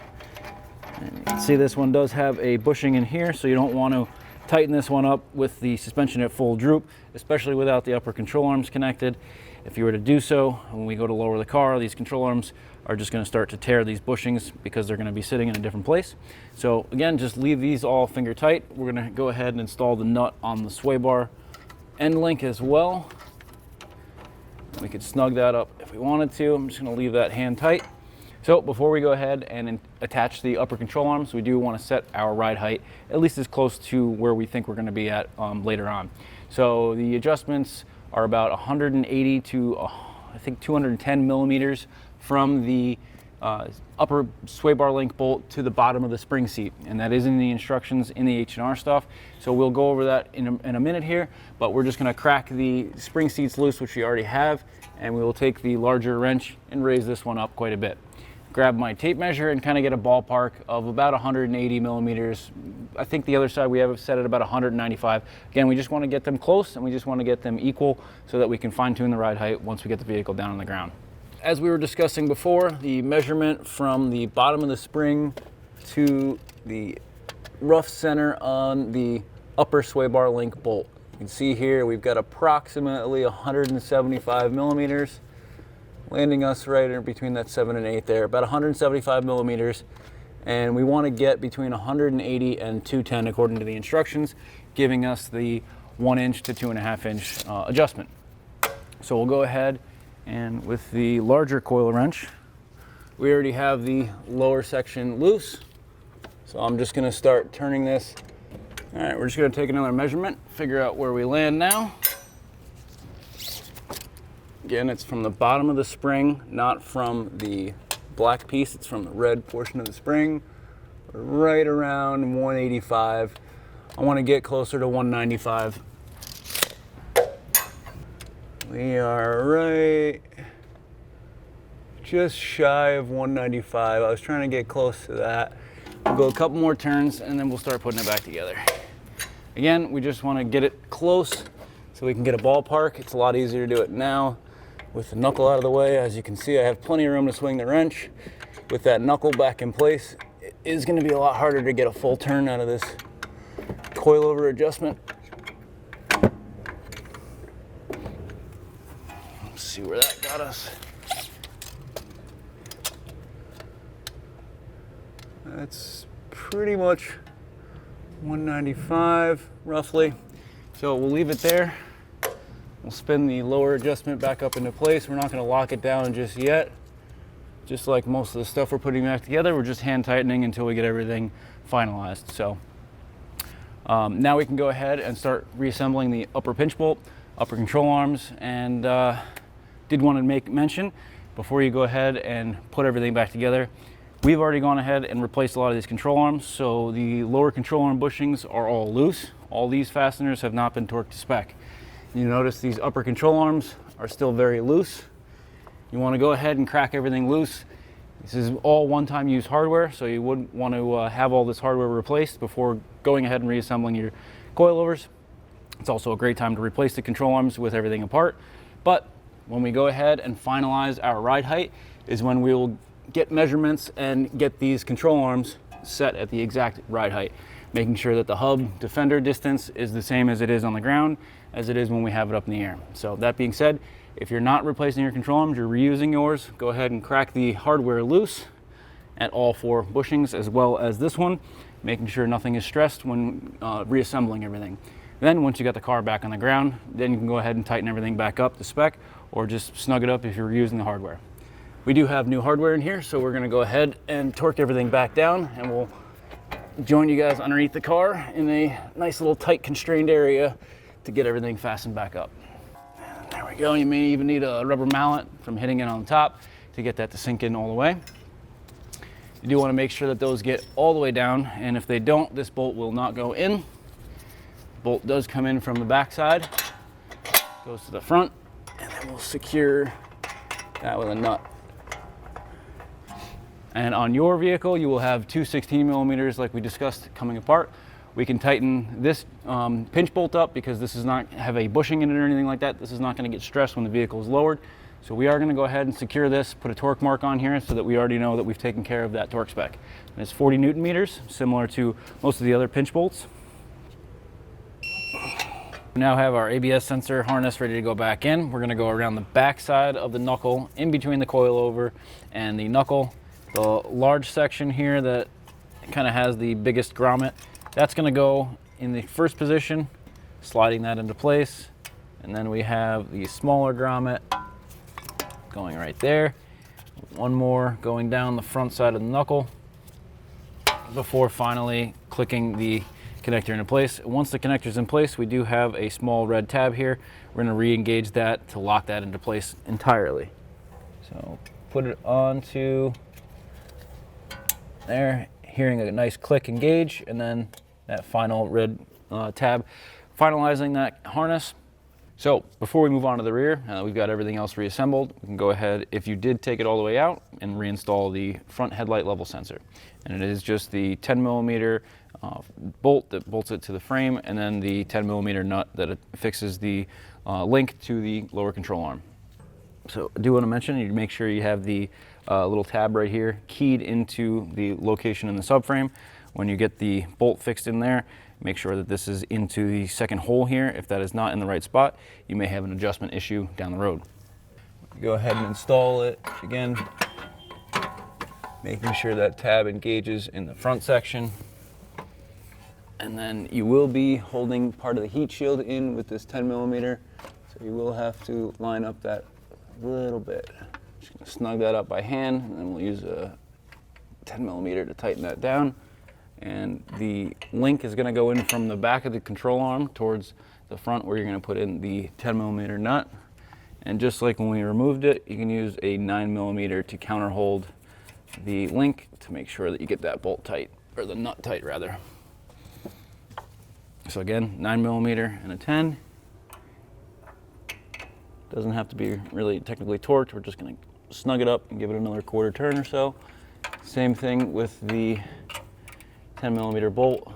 And you can see this one does have a bushing in here, so you don't want to tighten this one up with the suspension at full droop, especially without the upper control arms connected. If you were to do so, when we go to lower the car, these control arms are just going to start to tear these bushings because they're going to be sitting in a different place. So again, just leave these all finger tight. We're going to go ahead and install the nut on the sway bar end link as well. We could snug that up if we wanted to. I'm just going to leave that hand tight. So before we go ahead and attach the upper control arms, we do want to set our ride height at least as close to where we think we're going to be at later on. So the adjustments are about 180 to I think 210 millimeters from the upper sway bar link bolt to the bottom of the spring seat, and that is in the instructions in the H&R stuff. So we'll go over that in a minute here, but we're just going to crack the spring seats loose, which we already have, and we will take the larger wrench and raise this one up quite a bit. Grab my tape measure and kind of get a ballpark of about 180 millimeters. I think the other side we have it set at about 195. Again, we just want to get them close, and we just want to get them equal so that we can fine tune the ride height once we get the vehicle down on the ground. As we were discussing before, the measurement from the bottom of the spring to the rough center on the upper sway bar link bolt. You can see here we've got approximately 175 millimeters. Landing us right in between that 7 and 8 there, about 175 millimeters. And we want to get between 180 and 210 according to the instructions, giving us the 1 inch to 2.5 inch adjustment. So we'll go ahead and with the larger coil wrench, we already have the lower section loose. So I'm just going to start turning this. All right, we're just going to take another measurement, figure out where we land now. Again, it's from the bottom of the spring, not from the black piece. It's from the red portion of the spring. We're right around 185. I want to get closer to 195. We are right just shy of 195. I was trying to get close to that. We'll go a couple more turns and then we'll start putting it back together. Again, we just want to get it close so we can get a ballpark. It's a lot easier to do it now with the knuckle out of the way. As you can see, I have plenty of room to swing the wrench. With that knuckle back in place, it is going to be a lot harder to get a full turn out of this coilover adjustment. see where that got us. That's pretty much 195 roughly. So we'll leave it there. We'll spin the lower adjustment back up into place. We're not going to lock it down just yet. Just like most of the stuff we're putting back together, we're just hand tightening until we get everything finalized. So now we can go ahead and start reassembling the upper pinch bolt, upper control arms, and did want to make mention before you go ahead and put everything back together. We've already gone ahead and replaced a lot of these control arms, so the lower control arm bushings are all loose. All these fasteners have not been torqued to spec. You notice these upper control arms are still very loose. You want to go ahead and crack everything loose. This is all one-time use hardware, so you would want to have all this hardware replaced before going ahead and reassembling your coilovers. It's also a great time to replace the control arms with everything apart. But when we go ahead and finalize our ride height is when we will get measurements and get these control arms set at the exact ride height, making sure that the hub to fender distance is the same as it is on the ground as it is when we have it up in the air. So that being said, if you're not replacing your control arms, you're reusing yours, go ahead and crack the hardware loose at all 4 bushings as well as this one, making sure nothing is stressed when reassembling everything. Then once you got the car back on the ground, then you can go ahead and tighten everything back up to spec or just snug it up if you're using the hardware. We do have new hardware in here, so we're gonna go ahead and torque everything back down, and we'll join you guys underneath the car in a nice little tight constrained area to get everything fastened back up. And there we go. You may even need a rubber mallet from hitting it on the top to get that to sink in all the way. You do want to make sure that those get all the way down, and if they don't, this bolt will not go in. The bolt does come in from the back side, goes to the front, and then we'll secure that with a nut. And on your vehicle, you will have 2 16 millimeters like we discussed coming apart. We can tighten this pinch bolt up because this does not have a bushing in it or anything like that. This is not going to get stressed when the vehicle is lowered. So we are going to go ahead and secure this, put a torque mark on here so that we already know that we've taken care of that torque spec. And it's 40 Newton meters, similar to most of the other pinch bolts. We now have our ABS sensor harness ready to go back in. We're going to go around the back side of the knuckle, in between the coilover and the knuckle. The large section here that kind of has the biggest grommet, that's going to go in the first position, sliding that into place. And then we have the smaller grommet going right there. One more going down the front side of the knuckle before finally clicking the connector into place. Once the connector is in place, we do have a small red tab here. We're going to re-engage that to lock that into place entirely. So put it onto there, hearing a nice click engage, and then that final red tab finalizing that harness. So before we move on to the rear, we've got everything else reassembled. We can go ahead, if you did take it all the way out, and reinstall the front headlight level sensor. And it is just the 10 millimeter bolt that bolts it to the frame, and then the 10 millimeter nut that fixes the link to the lower control arm. So I do want to mention, you make sure you have the little tab right here keyed into the location in the subframe. When you get the bolt fixed in there, make sure that this is into the second hole here. If that is not in the right spot, you may have an adjustment issue down the road. Go ahead and install it again, making sure that tab engages in the front section. And then you will be holding part of the heat shield in with this 10 millimeter, so you will have to line up that little bit. Just gonna snug that up by hand, and then we'll use a 10 millimeter to tighten that down. And the link is gonna go in from the back of the control arm towards the front, where you're gonna put in the 10 millimeter nut. And just like when we removed it, you can use a 9 millimeter to counter hold the link to make sure that you get that bolt tight, or the nut tight rather. So again, 9 millimeter and a 10. Doesn't have to be really technically torqued. We're just gonna snug it up and give it another quarter turn or so. Same thing with the 10 millimeter bolt,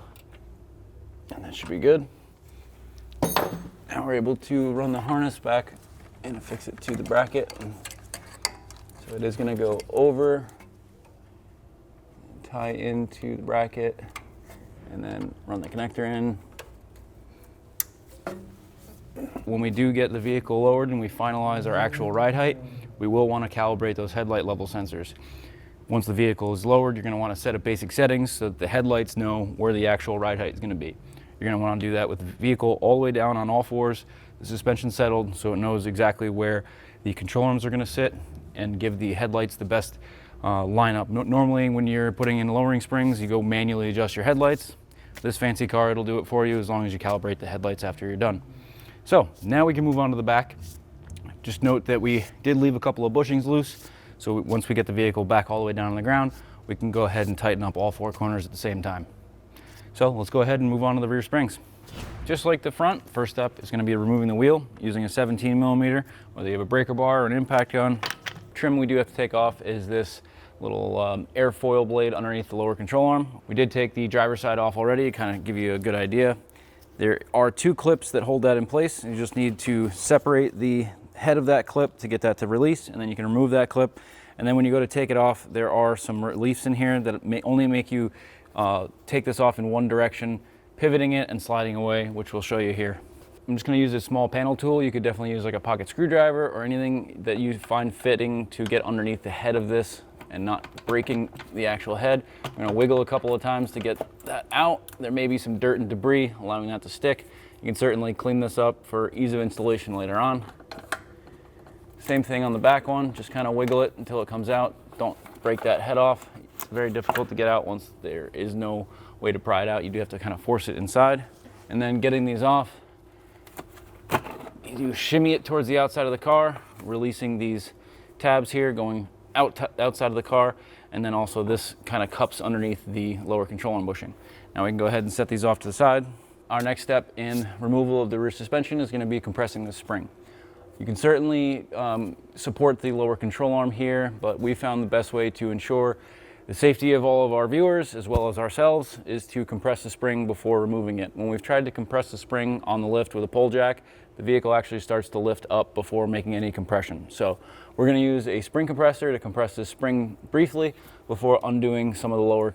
and that should be good. Now we're able to run the harness back and affix it to the bracket. So it is gonna go over, tie into the bracket, and then run the connector in. when we do get the vehicle lowered and we finalize our actual ride height, we will want to calibrate those headlight level sensors. Once the vehicle is lowered, you're going to want to set up basic settings so that the headlights know where the actual ride height is going to be. You're going to want to do that with the vehicle all the way down on all fours, the suspension settled so it knows exactly where the control arms are going to sit, and give the headlights the best lineup. Normally when you're putting in lowering springs, you go manually adjust your headlights. This fancy car, it'll do it for you as long as you calibrate the headlights after you're done. So now we can move on to the back. Just note that we did leave a couple of bushings loose. So once we get the vehicle back all the way down on the ground, we can go ahead and tighten up all four corners at the same time. So let's go ahead and move on to the rear springs. Just like the front, first step is going to be removing the wheel using a 17 millimeter, whether you have a breaker bar or an impact gun. Trim we do have to take off is this little airfoil blade underneath the lower control arm. We did take the driver's side off already to kind of give you a good idea. There are two clips that hold that in place. You just need to separate the head of that clip to get that to release, and then you can remove that clip. And then when you go to take it off, there are some reliefs in here that may only make you take this off in one direction, pivoting it and sliding away, which we'll show you here. I'm just going to use a small panel tool. You could definitely use like a pocket screwdriver or anything that you find fitting to get underneath the head of this and not breaking the actual head. I'm going to wiggle a couple of times to get that out. There may be some dirt and debris, allowing that to stick. You can certainly clean this up for ease of installation later on. Same thing on the back one, just kind of wiggle it until it comes out. Don't break that head off. It's very difficult to get out once there is no way to pry it out. You do have to kind of force it inside. And then getting these off, you shimmy it towards the outside of the car, releasing these tabs here, going outside of the car, and then also this kind of cups underneath the lower control arm bushing. Now we can go ahead and set these off to the side. Our next step in removal of the rear suspension is going to be compressing the spring. You can certainly support the lower control arm here, but we found the best way to ensure the safety of all of our viewers as well as ourselves is to compress the spring before removing it. When we've tried to compress the spring on the lift with a pull jack, the vehicle actually starts to lift up before making any compression. So we're going to use a spring compressor to compress this spring briefly before undoing some of the lower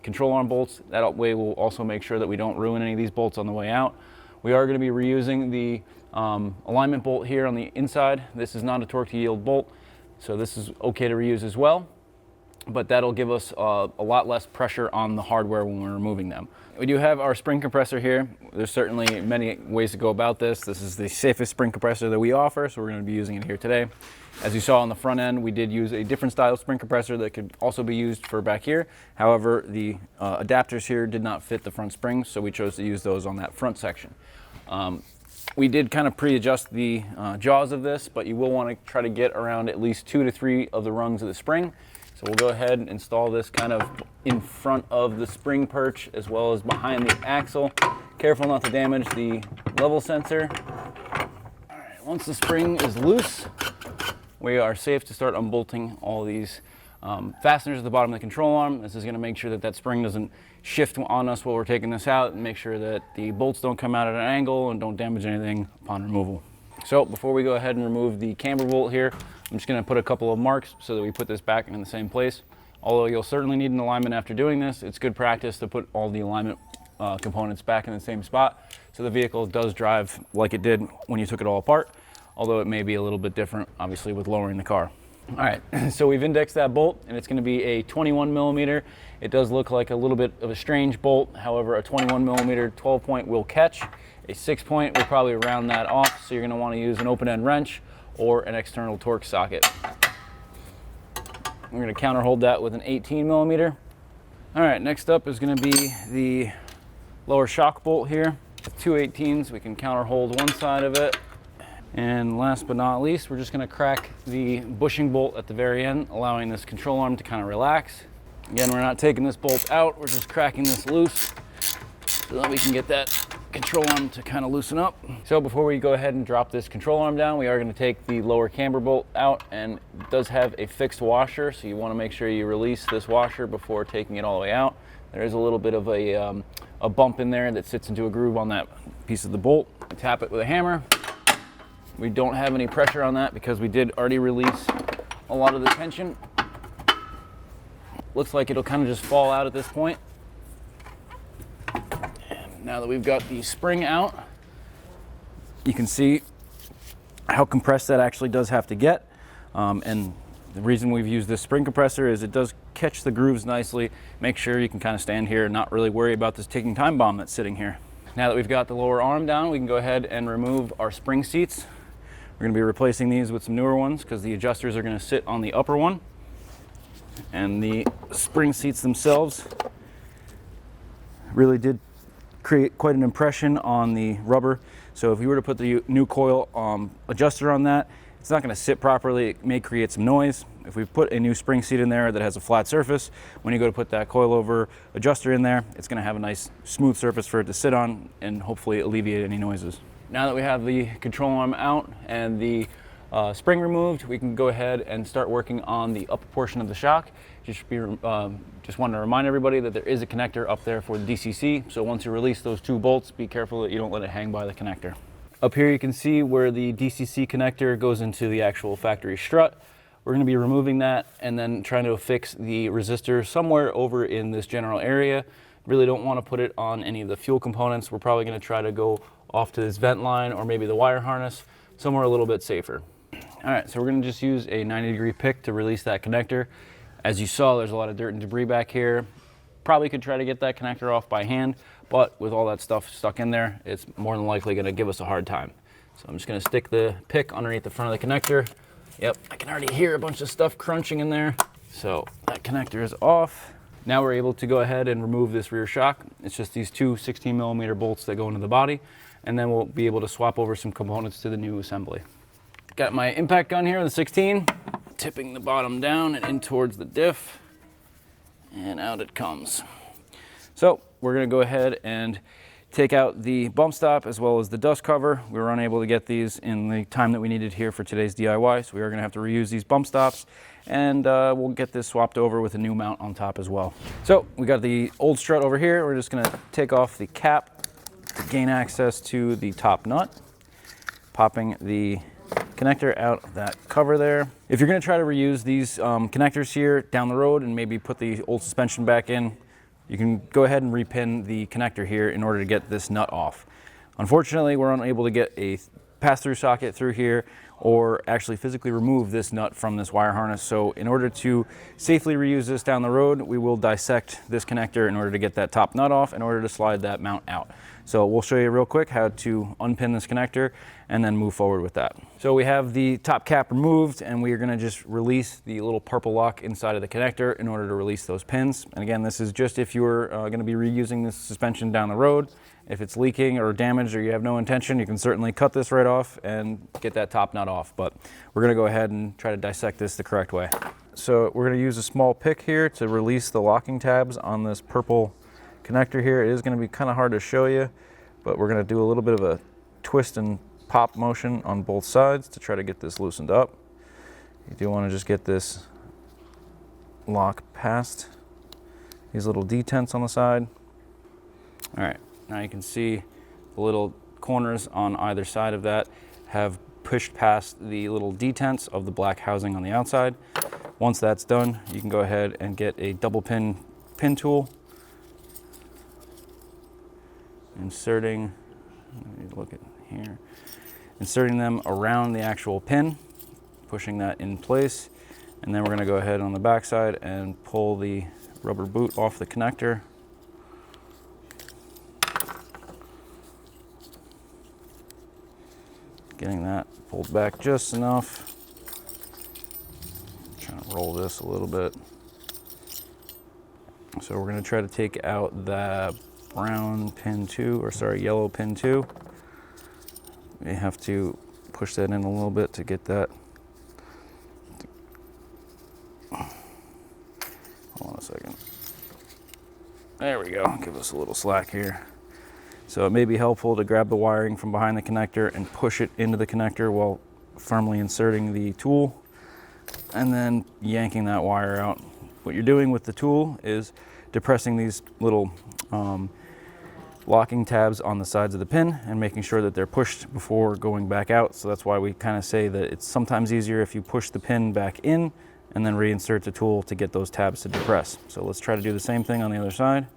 control arm bolts. That way we'll also make sure that we don't ruin any of these bolts on the way out. We are going to be reusing the alignment bolt here on the inside. This is not a torque to yield bolt, so this is okay to reuse as well, but that'll give us a lot less pressure on the hardware when we're removing them. We do have our spring compressor here. There's certainly many ways to go about this. This is the safest spring compressor that we offer, so we're going to be using it here today. As you saw on the front end, we did use a different style of spring compressor that could also be used for back here. However, the adapters here did not fit the front springs, so we chose to use those on that front section. We did kind of pre-adjust the jaws of this, but you will want to try to get around at least 2 to 3 of the rungs of the spring. So we'll go ahead and install this kind of in front of the spring perch as well as behind the axle. Careful not to damage the level sensor. All right, once the spring is loose, we are safe to start unbolting all these fasteners at the bottom of the control arm. This is going to make sure that that spring doesn't shift on us while we're taking this out, and make sure that the bolts don't come out at an angle and don't damage anything upon removal. So before we go ahead and remove the camber bolt here, I'm just going to put a couple of marks so that we put this back in the same place. Although you'll certainly need an alignment after doing this, it's good practice to put all the alignment components back in the same spot so the vehicle does drive like it did when you took it all apart, although it may be a little bit different obviously with lowering the car. All right, so we've indexed that bolt, and it's going to be a 21 millimeter. It does look like a little bit of a strange bolt. However, a 21 millimeter 12 point will catch. A 6 point will probably round that off, so you're going to want to use an open end wrench or an external torque socket. We're going to counter hold that with an 18 millimeter. All right, next up is going to be the lower shock bolt here. With 2 18s, we can counter hold one side of it. And last but not least, we're just going to crack the bushing bolt at the very end, allowing this control arm to kind of relax. Again, we're not taking this bolt out, we're just cracking this loose so that we can get that control arm to kind of loosen up. So before we go ahead and drop this control arm down, we are going to take the lower camber bolt out, and it does have a fixed washer, so you want to make sure you release this washer before taking it all the way out. There is a little bit of a bump in there that sits into a groove on that piece of the bolt. Tap it with a hammer. We don't have any pressure on that because we did already release a lot of the tension. Looks like it'll kind of just fall out at this point. And now that we've got the spring out, You can see how compressed that actually does have to get. And the reason we've used this spring compressor is it does catch the grooves nicely, make sure you can kind of stand here and not really worry about this ticking time bomb that's sitting here. Now that we've got the lower arm down, we can go ahead and remove our spring seats. We're going to be replacing these with some newer ones because the adjusters are going to sit on the upper one. And the spring seats themselves really did create quite an impression on the rubber. So if you were to put the new coil adjuster on that, it's not going to sit properly. It may create some noise. If we put a new spring seat in there that has a flat surface, when you go to put that coilover adjuster in there, it's going to have a nice smooth surface for it to sit on and hopefully alleviate any noises. Now that we have the control arm out and the spring removed, we can go ahead and start working on the upper portion of the shock. Just wanted to remind everybody that there is a connector up there for the DCC. So once you release those two bolts, be careful that you don't let it hang by the connector. Up here you can see where the DCC connector goes into the actual factory strut. We're going to be removing that and then trying to affix the resistor somewhere over in this general area. Really don't want to put it on any of the fuel components. We're probably going to try to go off to this vent line or maybe the wire harness, somewhere a little bit safer. All right, so we're going to just use a 90-degree pick to release that connector. As you saw, there's a lot of dirt and debris back here. Probably could try to get that connector off by hand, but with all that stuff stuck in there, it's more than likely going to give us a hard time. So I'm just going to stick the pick underneath the front of the connector. Yep, I can already hear a bunch of stuff crunching in there. So that connector is off. Now we're able to go ahead and remove this rear shock. It's just these two 16mm bolts that go into the body, and then we'll be able to swap over some components to the new assembly. Got my impact gun here, the 16, tipping the bottom down and in towards the diff, and out it comes. So we're going to go ahead and take out the bump stop as well as the dust cover. We were unable to get these in the time that we needed here for today's DIY, so we are going to have to reuse these bump stops, and we'll get this swapped over with a new mount on top as well. So we got the old strut over here. We're just going to take off the cap to gain access to the top nut, popping the connector out of that cover there. If you're going to try to reuse these connectors here down the road and maybe put the old suspension back in, you can go ahead and repin the connector here in order to get this nut off. Unfortunately, we're unable to get a pass-through socket through here or actually physically remove this nut from this wire harness. So in order to safely reuse this down the road, we will dissect this connector in order to get that top nut off in order to slide that mount out. So we'll show you real quick how to unpin this connector and then move forward with that. So we have the top cap removed, and we are going to just release the little purple lock inside of the connector in order to release those pins. And again, this is just if you're going to be reusing this suspension down the road. If it's leaking or damaged or you have no intention, you can certainly cut this right off and get that top nut off. But we're going to go ahead and try to dissect this the correct way. So we're going to use a small pick here to release the locking tabs on this purple connector here. It is going to be kind of hard to show you, but we're going to do a little bit of a twist and pop motion on both sides to try to get this loosened up. You do want to just get this lock past these little detents on the side. All right, now you can see the little corners on either side of that have pushed past the little detents of the black housing on the outside. Once that's done, you can go ahead and get a double pin tool, inserting, let me look at here, inserting them around the actual pin, pushing that in place, and then we're going to go ahead on the back side and pull the rubber boot off the connector. Getting that pulled back just enough. Trying to roll this a little bit. So we're going to try to take out the brown pin 2, or sorry, yellow pin 2. We have to push that in a little bit to get that. Hold on a second. There we go. Give us a little slack here. So it may be helpful to grab the wiring from behind the connector and push it into the connector while firmly inserting the tool and then yanking that wire out. What you're doing with the tool is depressing these little locking tabs on the sides of the pin and making sure that they're pushed before going back out. So that's why we kind of say that it's sometimes easier if you push the pin back in and then reinsert the tool to get those tabs to depress. So let's try to do the same thing on the other side.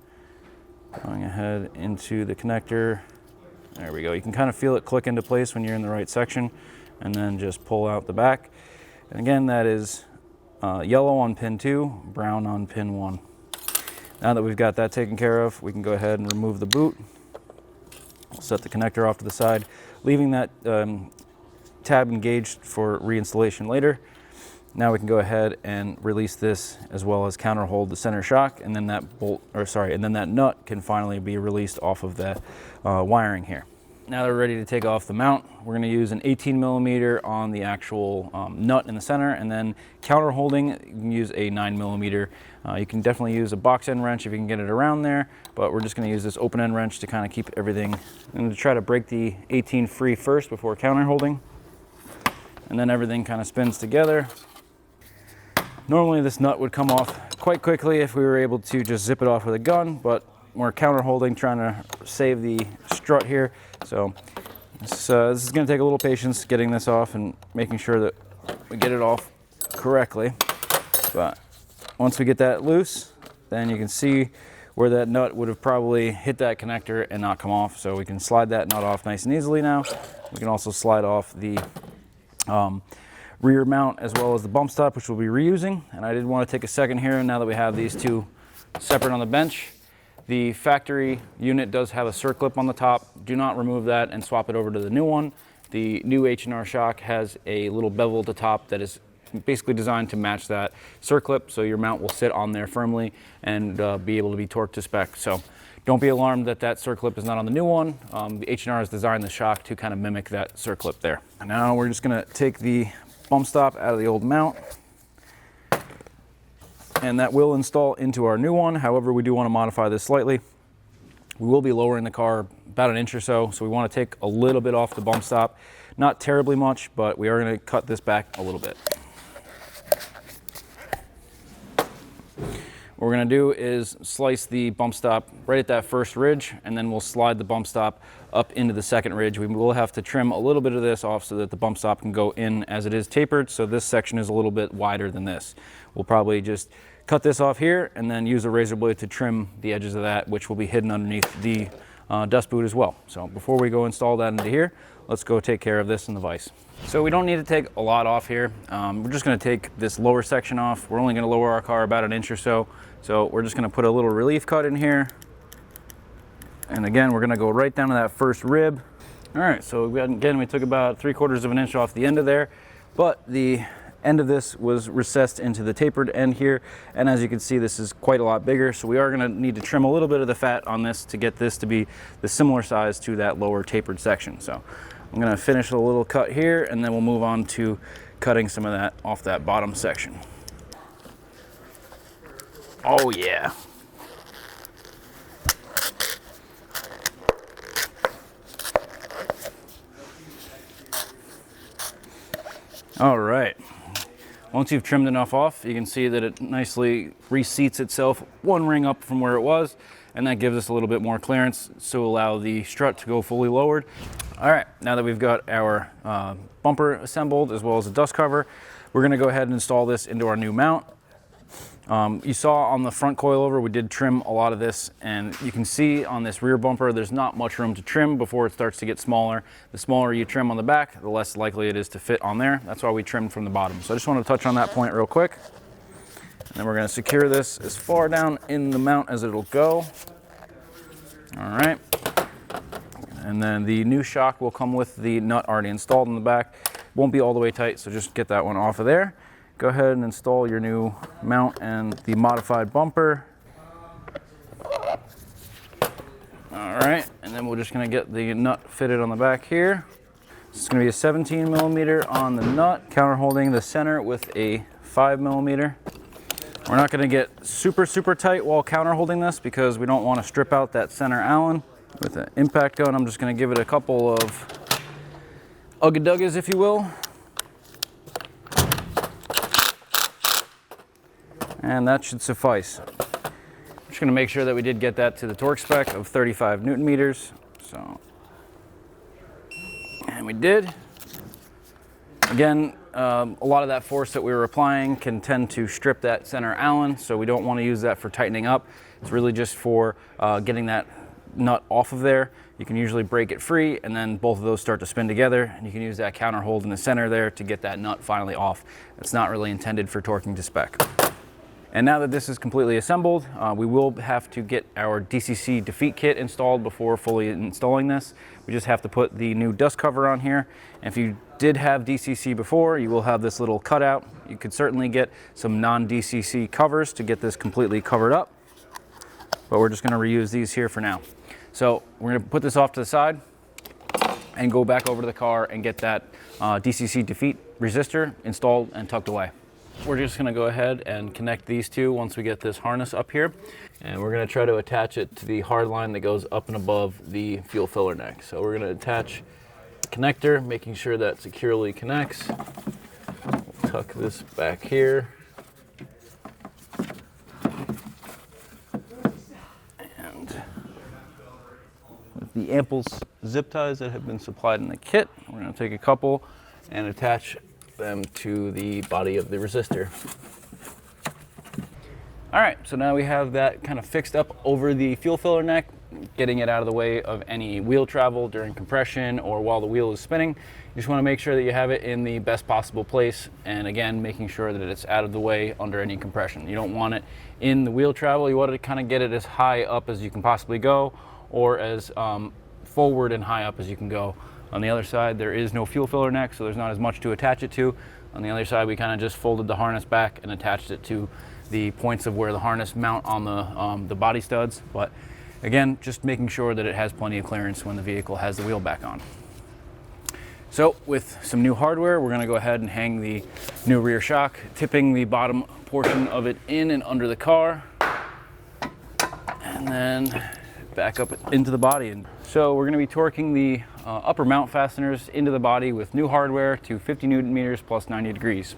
Going ahead into the connector, There we go. You can kind of feel it click into place when you're in the right section, and then just pull out the back. And again, that is yellow on pin 2, brown on pin 1. Now that we've got that taken care of, we can go ahead and remove the boot. We'll set the connector off to the side, leaving that tab engaged for reinstallation later. Now we can go ahead and release this, as well as counter hold the center shock, and then that nut can finally be released off of the wiring here. Now that we're ready to take off the mount, we're going to use an 18mm on the actual nut in the center, and then counter holding, you can use a 9mm. You can definitely use a box end wrench if you can get it around there, but we're just going to use this open end wrench to kind of keep everything. I'm going to try to break the 18 free first before counter holding, and then everything kind of spins together. Normally this nut would come off quite quickly if we were able to just zip it off with a gun, but we're counter holding, trying to save the strut here. So this is going to take a little patience getting this off and making sure that we get it off correctly. But once we get that loose, then you can see where that nut would have probably hit that connector and not come off. So we can slide that nut off nice and easily now. We can also slide off the rear mount as well as the bump stop, which we'll be reusing. And I did want to take a second here, now that we have these two separate on the bench. The factory unit does have a circlip on the top. Do not remove that and swap it over to the new one. The new H&R shock has a little bevel at the top that is basically designed to match that circlip, so your mount will sit on there firmly and be able to be torqued to spec. So don't be alarmed that that circlip is not on the new one. The H&R has designed the shock to kind of mimic that circlip there. And now we're just going to take the bump stop out of the old mount, and that will install into our new one. However, we do want to modify this slightly. We will be lowering the car about an inch or so, so we want to take a little bit off the bump stop. Not terribly much, but we are going to cut this back a little bit. What we're going to do is slice the bump stop right at that first ridge, and then we'll slide the bump stop up into the second ridge. We will have to trim a little bit of this off so that the bump stop can go in, as it is tapered, so this section is a little bit wider than this. We'll probably just cut this off here and then use a razor blade to trim the edges of that, which will be hidden underneath the dust boot as well. So before we go install that into here, let's go take care of this in the vise. So we don't need to take a lot off here. We're just going to take this lower section off. We're only going to lower our car about an inch or so. So we're just going to put a little relief cut in here. And again, we're going to go right down to that first rib. All right, so again, we took about 3/4 of an inch off the end of there, but the end of this was recessed into the tapered end here. And as you can see, this is quite a lot bigger. So we are going to need to trim a little bit of the fat on this to get this to be the similar size to that lower tapered section. So I'm going to finish a little cut here, and then we'll move on to cutting some of that off that bottom section. Oh yeah. All right. Once you've trimmed enough off, you can see that it nicely reseats itself one ring up from where it was, and that gives us a little bit more clearance to allow the strut to go fully lowered. All right, now that we've got our bumper assembled as well as the dust cover, we're going to go ahead and install this into our new mount. You saw on the front coilover, we did trim a lot of this, and you can see on this rear bumper, there's not much room to trim before it starts to get smaller. The smaller you trim on the back, the less likely it is to fit on there. That's why we trimmed from the bottom. So I just want to touch on that point real quick. And then we're going to secure this as far down in the mount as it'll go. All right. And then the new shock will come with the nut already installed in the back. Won't be all the way tight, so just get that one off of there. Go ahead and install your new mount and the modified bumper. All right, and then we're just gonna get the nut fitted on the back here. This is gonna be a 17mm on the nut, counter holding the center with a 5mm. We're not gonna get super tight while counter holding this because we don't wanna strip out that center Allen. With an impact gun, I'm just gonna give it a couple of ugga-duggas, if you will. And that should suffice. I'm just gonna make sure that we did get that to the torque spec of 35 Newton meters. So, and we did. Again, a lot of that force that we were applying can tend to strip that center Allen, so we don't want to use that for tightening up. It's really just for getting that nut off of there, you can usually break it free, and then both of those start to spin together, and you can use that counter hold in the center there to get that nut finally off. It's not really intended for torquing to spec. And now that this is completely assembled, we will have to get our DCC defeat kit installed before fully installing this. We just have to put the new dust cover on here. And if you did have DCC before, you will have this little cutout. You could certainly get some non-DCC covers to get this completely covered up, but we're just gonna reuse these here for now. So we're gonna put this off to the side and go back over to the car and get that DCC defeat resistor installed and tucked away. We're just gonna go ahead and connect these two once we get this harness up here. And we're gonna try to attach it to the hard line that goes up and above the fuel filler neck. So we're gonna attach the connector, making sure that securely connects. We'll tuck this back here. And with the ample zip ties that have been supplied in the kit, we're gonna take a couple and attach them to the body of the resistor. All right, so now we have that kind of fixed up over the fuel filler neck, getting it out of the way of any wheel travel during compression or while the wheel is spinning. You just want to make sure that you have it in the best possible place, and again, making sure that it's out of the way under any compression. You don't want it in the wheel travel. You want to kind of get it as high up as you can possibly go, or as forward and high up as you can go. On the other side, there is no fuel filler neck, so there's not as much to attach it to. On the other side, we kind of just folded the harness back and attached it to the points of where the harness mount on the body studs. But again, just making sure that it has plenty of clearance when the vehicle has the wheel back on. So with some new hardware, we're gonna go ahead and hang the new rear shock, tipping the bottom portion of it in and under the car, and then back up into the body. And so we're going to be torquing the upper mount fasteners into the body with new hardware to 50 Newton meters plus 90 degrees.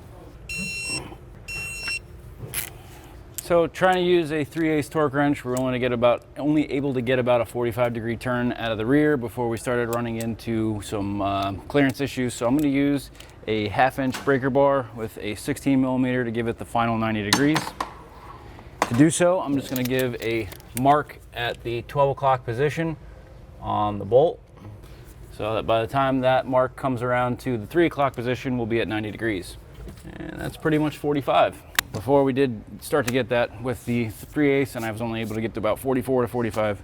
So trying to use a 3/8 torque wrench, we're only able to get about a 45-degree turn out of the rear before we started running into some clearance issues. So I'm going to use a 1/2-inch breaker bar with a 16 millimeter to give it the final 90 degrees. To do so, I'm just going to give a mark at the 12 o'clock position on the bolt, so that by the time that mark comes around to the 3 o'clock position, we'll be at 90 degrees. And that's pretty much 45. Before we did start to get that with the 3/8, and I was only able to get to about 44 to 45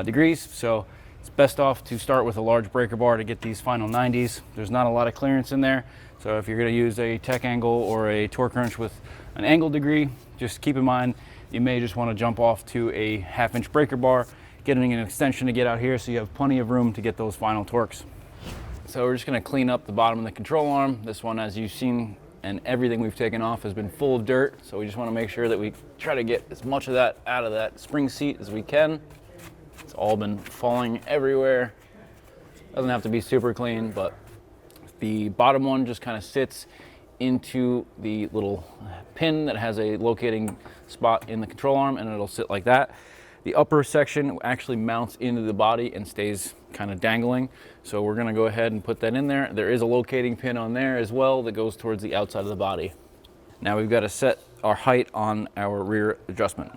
degrees. So it's best off to start with a large breaker bar to get these final 90s. There's not a lot of clearance in there. So if you're going to use a tech angle or a torque wrench with an angle degree, just keep in mind you may just want to jump off to a 1/2-inch breaker bar, getting an extension to get out here so you have plenty of room to get those final torques. So we're just going to clean up the bottom of the control arm. This one, as you've seen, and everything we've taken off has been full of dirt, so we just want to make sure that we try to get as much of that out of that spring seat as we can. It's all been falling everywhere. Doesn't have to be super clean, but the bottom one just kind of sits into the little pin that has a locating spot in the control arm, and it'll sit like that. The upper section actually mounts into the body and stays kind of dangling. So we're going to go ahead and put that in there. There is a locating pin on there as well that goes towards the outside of the body. Now we've got to set our height on our rear adjustment.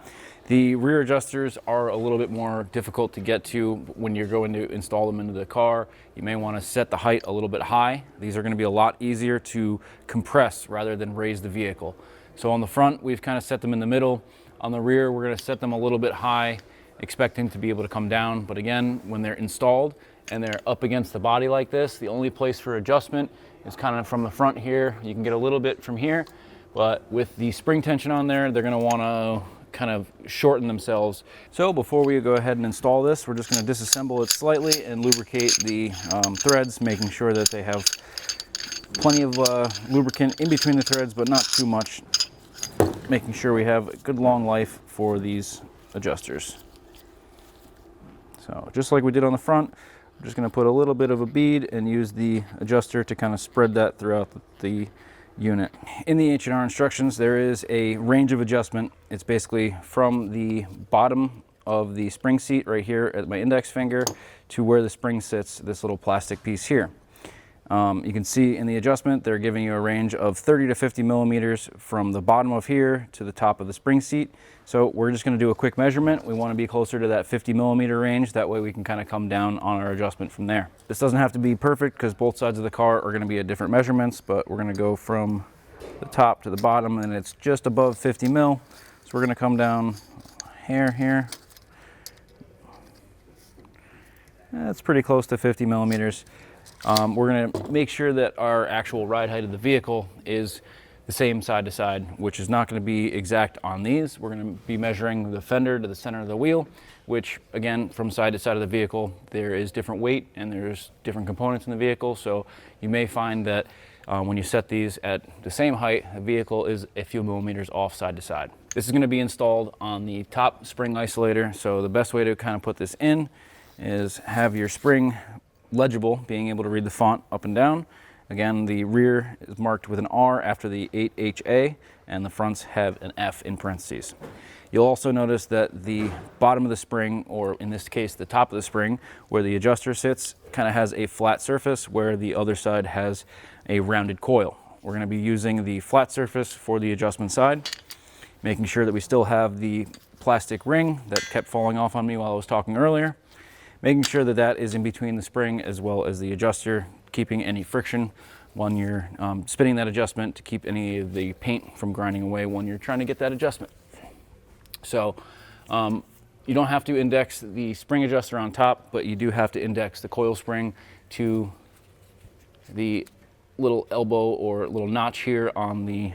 The rear adjusters are a little bit more difficult to get to when you're going to install them into the car. You may want to set the height a little bit high. These are going to be a lot easier to compress rather than raise the vehicle. So on the front, we've kind of set them in the middle. On the rear, we're going to set them a little bit high, expecting to be able to come down. But again, when they're installed and they're up against the body like this, the only place for adjustment is kind of from the front here. You can get a little bit from here, but with the spring tension on there, they're going to want to kind of shorten themselves. So before we go ahead and install this, we're just going to disassemble it slightly and lubricate the threads, making sure that they have plenty of lubricant in between the threads, but not too much, making sure we have a good long life for these adjusters. So just like we did on the front, we're just going to put a little bit of a bead and use the adjuster to kind of spread that throughout the unit. In the H&R instructions, there is a range of adjustment. It's basically from the bottom of the spring seat right here at my index finger to where the spring sits, this little plastic piece here. You can see in the adjustment, they're giving you a range of 30 to 50 millimeters from the bottom of here to the top of the spring seat. So we're just going to do a quick measurement. We want to be closer to that 50 millimeter range. That way we can kind of come down on our adjustment from there. This doesn't have to be perfect because both sides of the car are going to be at different measurements, but we're going to go from the top to the bottom and it's just above 50 mil. So we're going to come down here. That's pretty close to 50 millimeters. We're going to make sure that our actual ride height of the vehicle is the same side to side, which is not going to be exact on these. We're going to be measuring the fender to the center of the wheel, which again, from side to side of the vehicle, there is different weight and there's different components in the vehicle. So you may find that when you set these at the same height, the vehicle is a few millimeters off side to side. This is going to be installed on the top spring isolator. So the best way to kind of put this in is have your spring legible, being able to read the font up and down. Again, the rear is marked with an R after the 8HA, and the fronts have an F in parentheses. You'll also notice that the bottom of the spring, or in this case, the top of the spring, where the adjuster sits, kind of has a flat surface, where the other side has a rounded coil. We're going to be using the flat surface for the adjustment side, making sure that we still have the plastic ring that kept falling off on me while I was talking earlier. Making sure that that is in between the spring as well as the adjuster, keeping any friction when you're spinning that adjustment to keep any of the paint from grinding away when you're trying to get that adjustment. So you don't have to index the spring adjuster on top, but you do have to index the coil spring to the little elbow or little notch here on the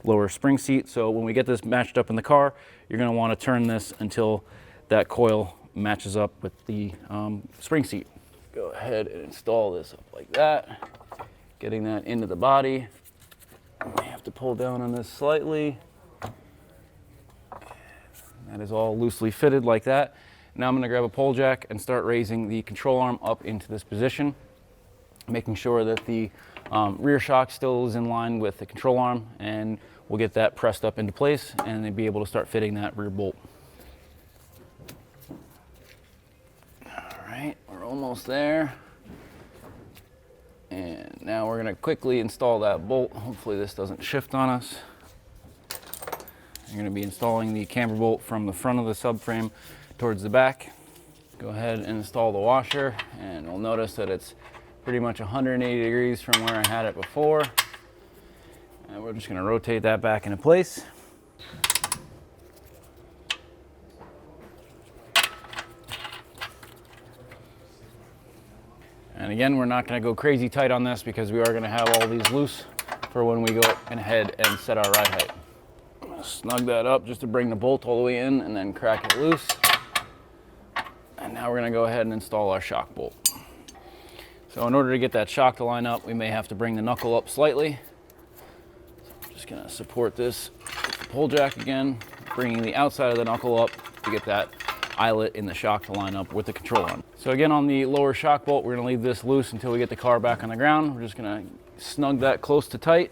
lower spring seat. So when we get this matched up in the car, you're going to want to turn this until that coil matches up with the spring seat. Go ahead and install this up like that, getting that into the body. I have to pull down on this slightly. That is all loosely fitted like that. Now I'm going to grab a pole jack and start raising the control arm up into this position, making sure that the rear shock still is in line with the control arm, and we'll get that pressed up into place and then be able to start fitting that rear bolt. We're almost there. And now we're going to quickly install that bolt. Hopefully this doesn't shift on us. You're going to be installing the camber bolt from the front of the subframe towards the back. Go ahead and install the washer, and you'll notice that it's pretty much 180 degrees from where I had it before. And we're just going to rotate that back into place. And again, we're not going to go crazy tight on this because we are going to have all these loose for when we go ahead and set our ride height. I'm going to snug that up just to bring the bolt all the way in and then crack it loose. And now we're going to go ahead and install our shock bolt. So in order to get that shock to line up, we may have to bring the knuckle up slightly. So I'm just going to support this with the pole jack again, bringing the outside of the knuckle up to get that eyelet in the shock to line up with the control arm. So again, on the lower shock bolt, we're going to leave this loose until we get the car back on the ground. We're just going to snug that close to tight.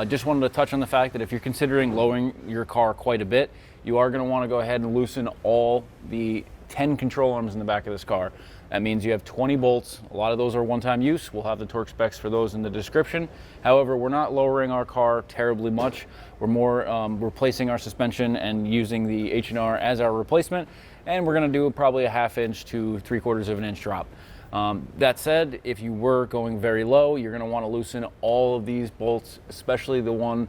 Just wanted to touch on the fact that if you're considering lowering your car quite a bit, you are going to want to go ahead and loosen all the 10 control arms in the back of this car. That means you have 20 bolts. A lot of those are one-time use. We'll have the torque specs for those in the description. However, we're not lowering our car terribly much. We're more replacing our suspension and using the H&R as our replacement. And we're going to do probably a 1/2 inch to 3/4 of an inch drop. That said, if you were going very low, you're going to want to loosen all of these bolts, especially the one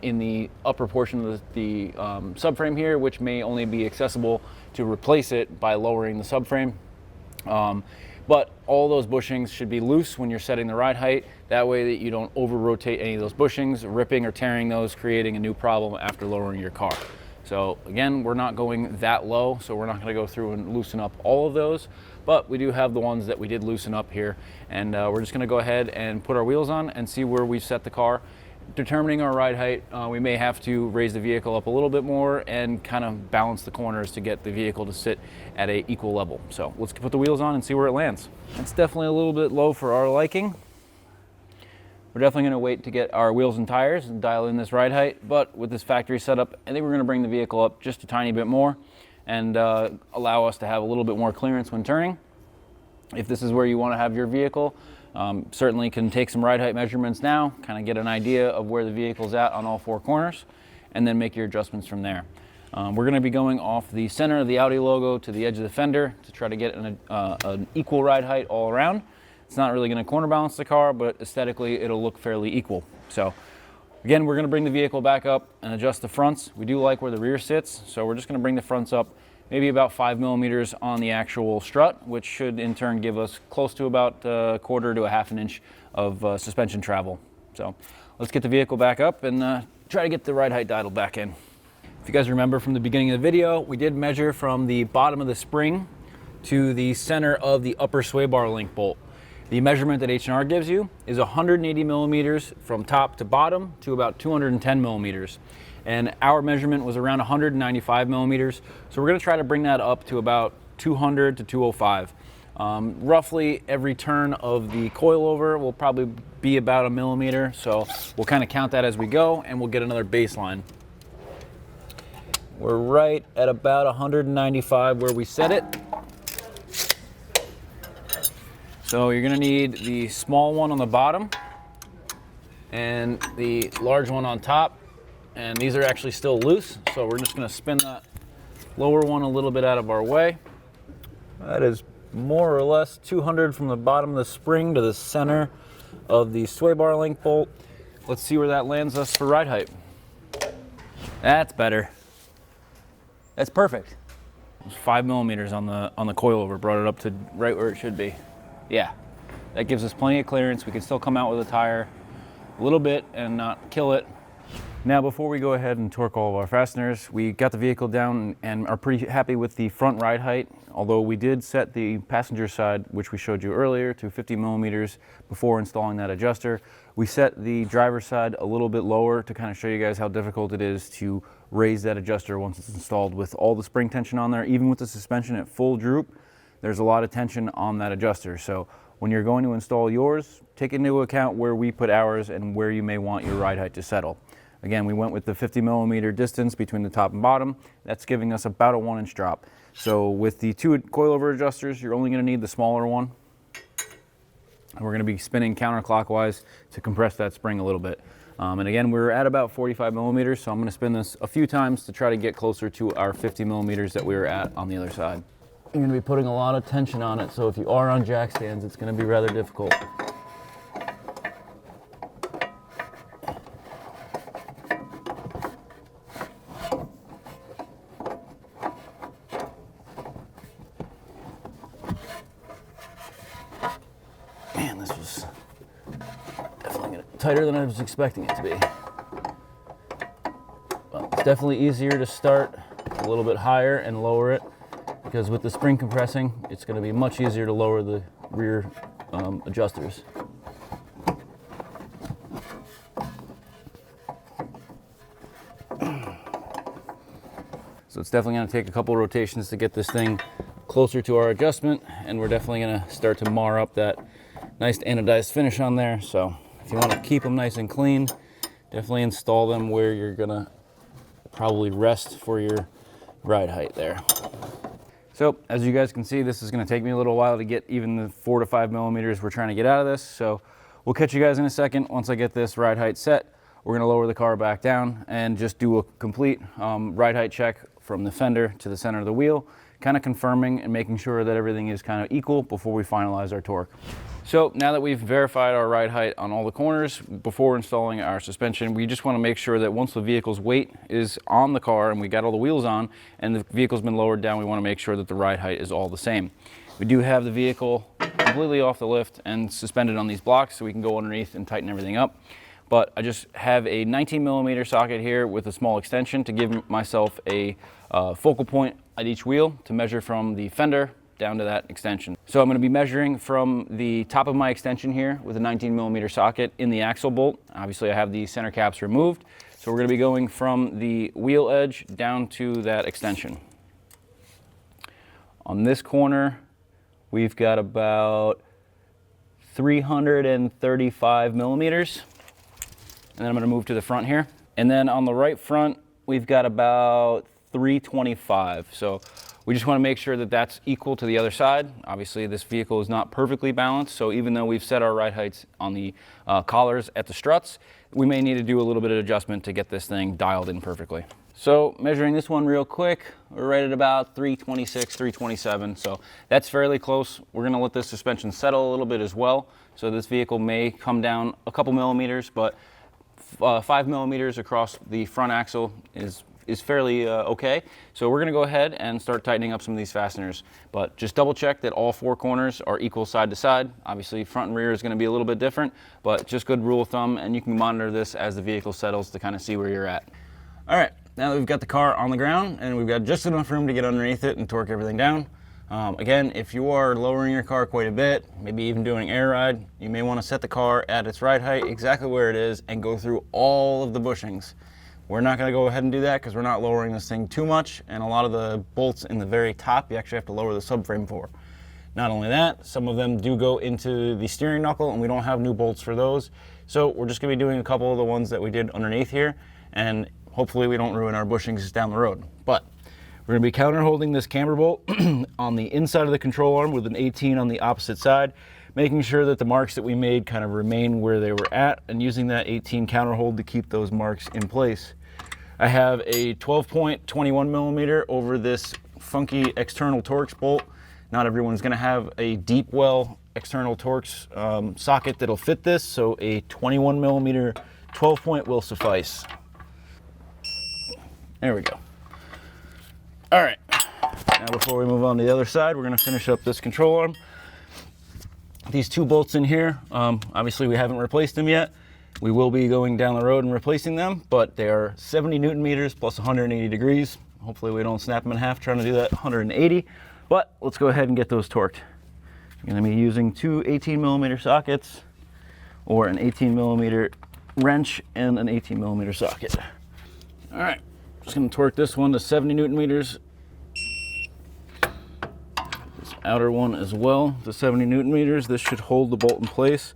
in the upper portion of the subframe here, which may only be accessible to replace it by lowering the subframe. But all those bushings should be loose when you're setting the ride height. That way that you don't over rotate any of those bushings, ripping or tearing those, creating a new problem after lowering your car. So again, we're not going that low, so we're not going to go through and loosen up all of those, but we do have the ones that we did loosen up here, and we're just going to go ahead and put our wheels on and see where we've set the car. Determining our ride height, we may have to raise the vehicle up a little bit more and kind of balance the corners to get the vehicle to sit at an equal level. So let's put the wheels on and see where it lands. It's definitely a little bit low for our liking. We're definitely going to wait to get our wheels and tires and dial in this ride height, but with this factory setup, I think we're going to bring the vehicle up just a tiny bit more and allow us to have a little bit more clearance when turning. If this is where you want to have your vehicle, Certainly can take some ride height measurements now, kind of get an idea of where the vehicle's at on all four corners, and then make your adjustments from there. We're going to be going off the center of the Audi logo to the edge of the fender to try to get an equal ride height all around. It's not really going to corner balance the car, but aesthetically it'll look fairly equal. So again, we're going to bring the vehicle back up and adjust the fronts. We do like where the rear sits, so we're just going to bring the fronts up maybe about 5 millimeters on the actual strut, which should in turn give us close to about a quarter to a half an inch of suspension travel. So let's get the vehicle back up and try to get the ride height dialed back in. If you guys remember from the beginning of the video, we did measure from the bottom of the spring to the center of the upper sway bar link bolt. The measurement that H&R gives you is 180 millimeters from top to bottom to about 210 millimeters. And our measurement was around 195 millimeters. So we're gonna try to bring that up to about 200 to 205. Roughly every turn of the coilover will probably be about a millimeter. So we'll kind of count that as we go and we'll get another baseline. We're right at about 195 where we set it. So you're gonna need the small one on the bottom and the large one on top. And these are actually still loose, so we're just gonna spin that lower one a little bit out of our way. That is more or less 200 from the bottom of the spring to the center of the sway bar link bolt. Let's see where that lands us for ride height. That's better. That's perfect. It was 5 millimeters on the coilover, brought it up to right where it should be. Yeah, that gives us plenty of clearance. We can still come out with a tire a little bit and not kill it. Now, before we go ahead and torque all of our fasteners, we got the vehicle down and are pretty happy with the front ride height, although we did set the passenger side, which we showed you earlier, to 50 millimeters before installing that adjuster. We set the driver's side a little bit lower to kind of show you guys how difficult it is to raise that adjuster once it's installed with all the spring tension on there. Even with the suspension at full droop, there's a lot of tension on that adjuster. So when you're going to install yours, take into account where we put ours and where you may want your ride height to settle. Again, we went with the 50 millimeter distance between the top and bottom. That's giving us about a 1-inch drop. So with the 2 coilover adjusters, you're only going to need the smaller one. And we're going to be spinning counterclockwise to compress that spring a little bit. And again, we're at about 45 millimeters, so I'm going to spin this a few times to try to get closer to our 50 millimeters that we were at on the other side. You're going to be putting a lot of tension on it, so if you are on jack stands, it's going to be rather difficult. Man, this was definitely tighter than I was expecting it to be. Well, it's definitely easier to start a little bit higher and lower it, because with the spring compressing, it's going to be much easier to lower the rear adjusters. So it's definitely going to take a couple rotations to get this thing closer to our adjustment, and we're definitely going to start to mar up that nice anodized finish on there. So if you want to keep them nice and clean, definitely install them where you're going to probably rest for your ride height there. So as you guys can see, this is going to take me a little while to get even the 4 to 5 millimeters we're trying to get out of this. So we'll catch you guys in a second. Once I get this ride height set, we're going to lower the car back down and just do a complete ride height check from the fender to the center of the wheel, kind of confirming and making sure that everything is kind of equal before we finalize our torque. So now that we've verified our ride height on all the corners before installing our suspension, we just want to make sure that once the vehicle's weight is on the car and we got all the wheels on and the vehicle's been lowered down, we want to make sure that the ride height is all the same. We do have the vehicle completely off the lift and suspended on these blocks so we can go underneath and tighten everything up. But I just have a 19 millimeter socket here with a small extension to give myself a focal point at each wheel to measure from the fender down to that extension. So I'm going to be measuring from the top of my extension here with a 19 millimeter socket in the axle bolt. Obviously I have the center caps removed, so we're going to be going from the wheel edge down to that extension. On this corner we've got about 335 millimeters. And then I'm going to move to the front here. And then on the right front, we've got about 325. So we just want to make sure that that's equal to the other side. Obviously, this vehicle is not perfectly balanced, so even though we've set our ride heights on the collars at the struts, we may need to do a little bit of adjustment to get this thing dialed in perfectly. So measuring this one real quick, we're right at about 326, 327. So that's fairly close. We're gonna let this suspension settle a little bit as well. So this vehicle may come down a couple millimeters, but 5 millimeters across the front axle is fairly okay. So we're gonna go ahead and start tightening up some of these fasteners, but just double check that all 4 corners are equal side to side. Obviously front and rear is gonna be a little bit different, but just good rule of thumb, and you can monitor this as the vehicle settles to kind of see where you're at. All right, now that we've got the car on the ground and we've got just enough room to get underneath it and torque everything down. Again, if you are lowering your car quite a bit, maybe even doing air ride, you may want to set the car at its ride height exactly where it is and go through all of the bushings. We're not going to go ahead and do that because we're not lowering this thing too much, and a lot of the bolts in the very top you actually have to lower the subframe for. Not only that, some of them do go into the steering knuckle and we don't have new bolts for those. So we're just going to be doing a couple of the ones that we did underneath here, and hopefully we don't ruin our bushings down the road. But we're going to be counter holding this camber bolt on the inside of the control arm with an 18 on the opposite side, making sure that the marks that we made kind of remain where they were at, and using that 18 counter hold to keep those marks in place. I have a 12-point 21 millimeter over this funky external Torx bolt. Not everyone's going to have a deep well external Torx socket that'll fit this, so a 21 millimeter 12-point will suffice. There we go. All right, now before we move on to the other side, we're gonna finish up this control arm. These 2 bolts in here, obviously we haven't replaced them yet. We will be going down the road and replacing them, but they are 70 Newton meters plus 180 degrees. Hopefully we don't snap them in half trying to do that 180, but let's go ahead and get those torqued. I'm gonna be using 2 18 millimeter sockets, or an 18 millimeter wrench and an 18 millimeter socket. All right. Just going to torque this one to 70 Newton meters. This outer one as well to 70 Newton meters. This should hold the bolt in place.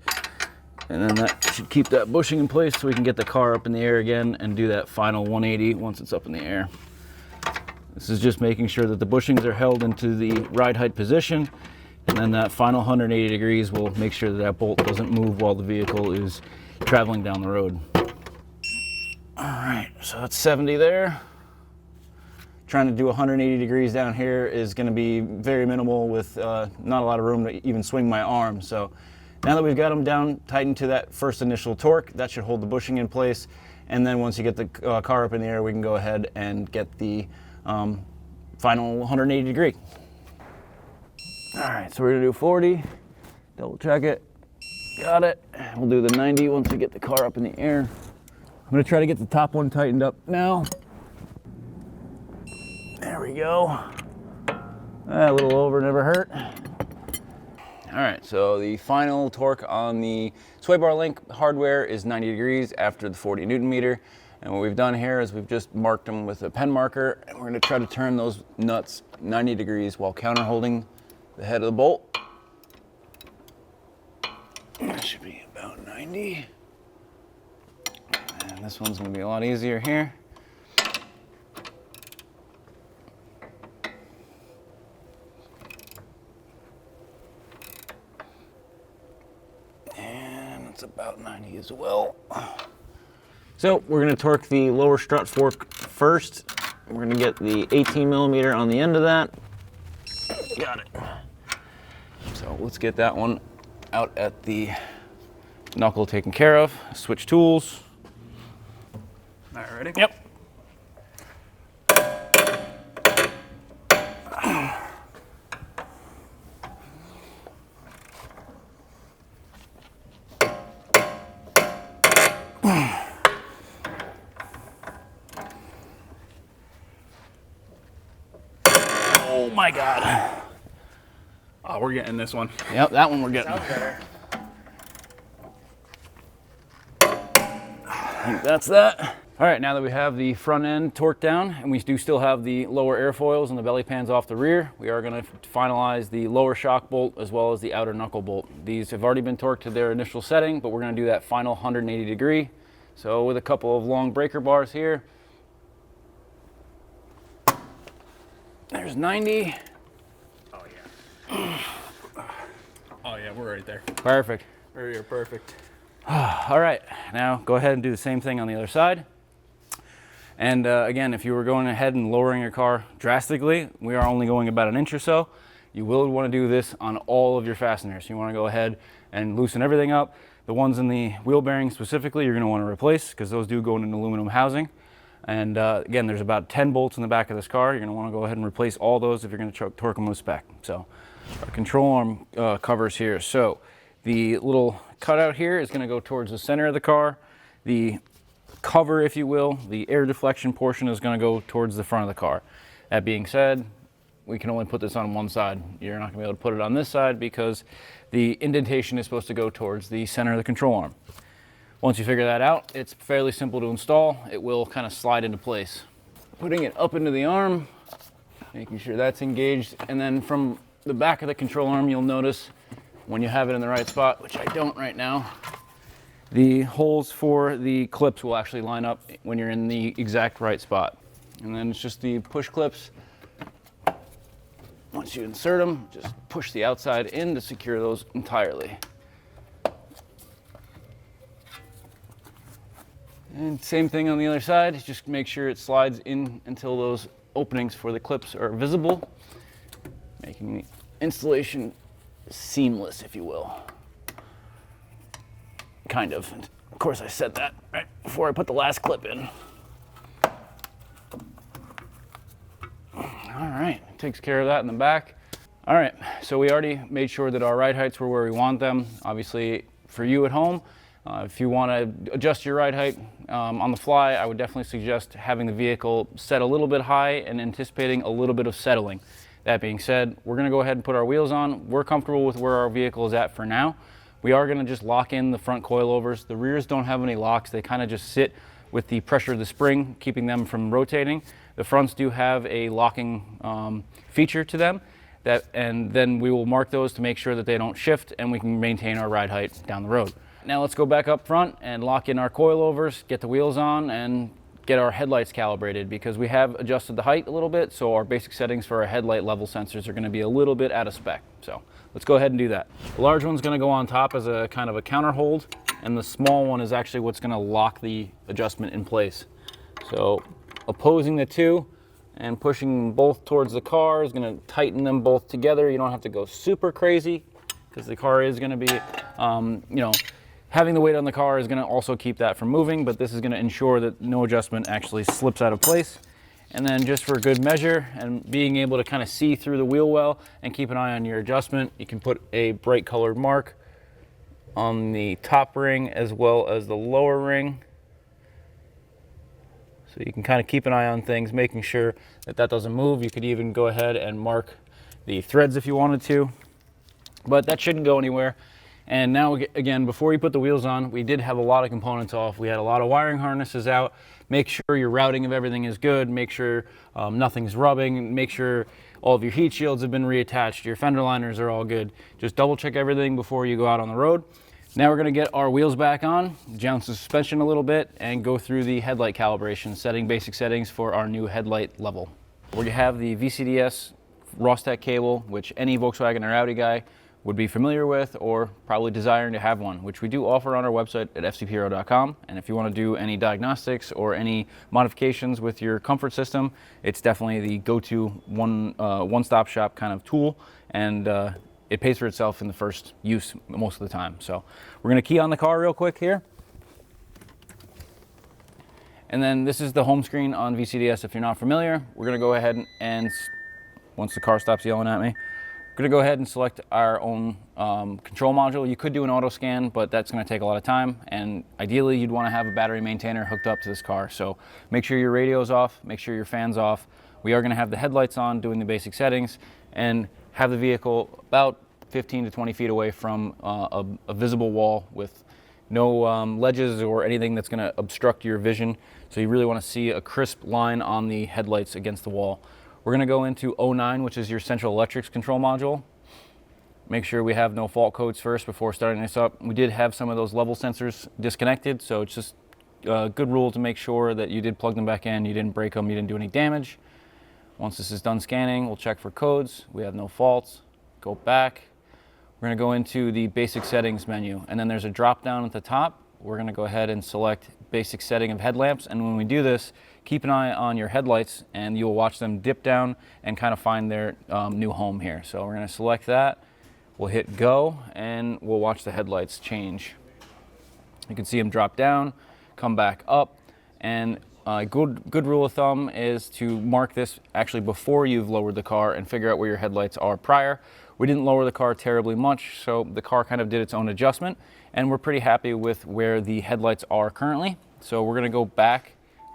And then that should keep that bushing in place so we can get the car up in the air again and do that final 180 once it's up in the air. This is just making sure that the bushings are held into the ride height position. And then that final 180 degrees will make sure that that bolt doesn't move while the vehicle is traveling down the road. All right, so that's 70 there. Trying to do 180 degrees down here is going to be very minimal with not a lot of room to even swing my arm. So now that we've got them down, tightened to that first initial torque, that should hold the bushing in place. And then once you get the car up in the air, we can go ahead and get the final 180 degree. All right, so we're going to do 40, double check it, got it. We'll do the 90 once we get the car up in the air. I'm going to try to get the top one tightened up now. There we go. A little over never hurt. All right, so the final torque on the sway bar link hardware is 90 degrees after the 40 Newton meter. And what we've done here is we've just marked them with a pen marker, and we're going to try to turn those nuts 90 degrees while counter holding the head of the bolt. That should be about 90. And this one's going to be a lot easier here. And it's about 90 as well. So we're going to torque the lower strut fork first. We're going to get the 18 millimeter on the end of that. Got it. So let's get that one out at the knuckle taken care of. Switch tools. All right, ready? Yep. Oh my God. Oh, we're getting this one. Yep, that one we're getting. Sounds better. I think that's that. All right, now that we have the front end torqued down and we do still have the lower airfoils and the belly pans off the rear, we are going to finalize the lower shock bolt as well as the outer knuckle bolt. These have already been torqued to their initial setting, but we're going to do that final 180 degree. So with a couple of long breaker bars here. There's 90. Oh yeah. Oh yeah, we're right there. Perfect. Right here, perfect. All right, now go ahead and do the same thing on the other side. And again, if you were going ahead and lowering your car drastically, we are only going about an inch or so. You will want to do this on all of your fasteners. You want to go ahead and loosen everything up. The ones in the wheel bearings specifically, you're going to want to replace because those do go into an aluminum housing. And again, there's about 10 bolts in the back of this car. You're going to want to go ahead and replace all those if you're going to torque them with spec. So our control arm covers here. So the little cutout here is going to go towards the center of the car. The cover, if you will, the air deflection portion is going to go towards the front of the car. That being said, we can only put this on one side. You're not going to be able to put it on this side because the indentation is supposed to go towards the center of the control arm. Once you figure that out, it's fairly simple to install. It will kind of slide into place. Putting it up into the arm, making sure that's engaged, and then from the back of the control arm, you'll notice when you have it in the right spot, which I don't right now, the holes for the clips will actually line up when you're in the exact right spot. And then it's just the push clips. Once you insert them, just push the outside in to secure those entirely. And same thing on the other side, just make sure it slides in until those openings for the clips are visible, making the installation seamless, if you will. Kind of. Of course, I said that right before I put the last clip in. All right, takes care of that in the back. All right, so we already made sure that our ride heights were where we want them. Obviously, for you at home, if you want to adjust your ride height on the fly, I would definitely suggest having the vehicle set a little bit high and anticipating a little bit of settling. That being said, we're going to go ahead and put our wheels on. We're comfortable with where our vehicle is at for now. We are going to just lock in the front coilovers. The rears don't have any locks. They kind of just sit with the pressure of the spring, keeping them from rotating. The fronts do have a locking feature to them, and then we will mark those to make sure that they don't shift and we can maintain our ride height down the road. Now let's go back up front and lock in our coilovers, get the wheels on, and get our headlights calibrated because we have adjusted the height a little bit, so our basic settings for our headlight level sensors are going to be a little bit out of spec. So let's go ahead and do that. The large one's going to go on top as a kind of a counter hold, and the small one is actually what's going to lock the adjustment in place. So opposing the two and pushing them both towards the car is going to tighten them both together. You don't have to go super crazy because the car is going to be, having the weight on the car is going to also keep that from moving, but this is going to ensure that no adjustment actually slips out of place. And then just for good measure and being able to kind of see through the wheel well and keep an eye on your adjustment, you can put a bright colored mark on the top ring as well as the lower ring. So you can kind of keep an eye on things, making sure that that doesn't move. You could even go ahead and mark the threads if you wanted to, but that shouldn't go anywhere. And now, again, before you put the wheels on, we did have a lot of components off. We had a lot of wiring harnesses out. Make sure your routing of everything is good. Make sure nothing's rubbing. Make sure all of your heat shields have been reattached. Your fender liners are all good. Just double check everything before you go out on the road. Now we're going to get our wheels back on, jounce the suspension a little bit, and go through the headlight calibration, setting basic settings for our new headlight level. We have the VCDS Rostec cable, which any Volkswagen or Audi guy would be familiar with or probably desiring to have one, which we do offer on our website at fcphero.com. And if you want to do any diagnostics or any modifications with your comfort system, it's definitely the go-to one-stop shop kind of tool, and it pays for itself in the first use most of the time. So we're going to key on the car real quick here. And then this is the home screen on VCDS. If you're not familiar, we're going to go ahead and once the car stops yelling at me, we're going to go ahead and select our own control module. You could do an auto scan, but that's going to take a lot of time, and ideally you'd want to have a battery maintainer hooked up to this car. So make sure your radio's off, make sure your fan's off. We are going to have the headlights on, doing the basic settings, and have the vehicle about 15 to 20 feet away from a visible wall with no ledges or anything that's going to obstruct your vision. So you really want to see a crisp line on the headlights against the wall. We're going to go into 09, which is your central electrics control module. Make sure we have no fault codes first before starting this up. We did have some of those level sensors disconnected, so it's just a good rule to make sure that you did plug them back in, you didn't break them, you didn't do any damage. Once this is done scanning, we'll check for codes. We have no faults. Go back. We're going to go into the basic settings menu, and then there's a drop down at the top. We're going to go ahead and select basic setting of headlamps, and when we do this, keep an eye on your headlights and you'll watch them dip down and kind of find their new home here. So we're going to select that. We'll hit go and we'll watch the headlights change. You can see them drop down, come back up, and a good rule of thumb is to mark this actually before you've lowered the car and figure out where your headlights are prior. We didn't lower the car terribly much, so the car kind of did its own adjustment, and we're pretty happy with where the headlights are currently. So we're going to go back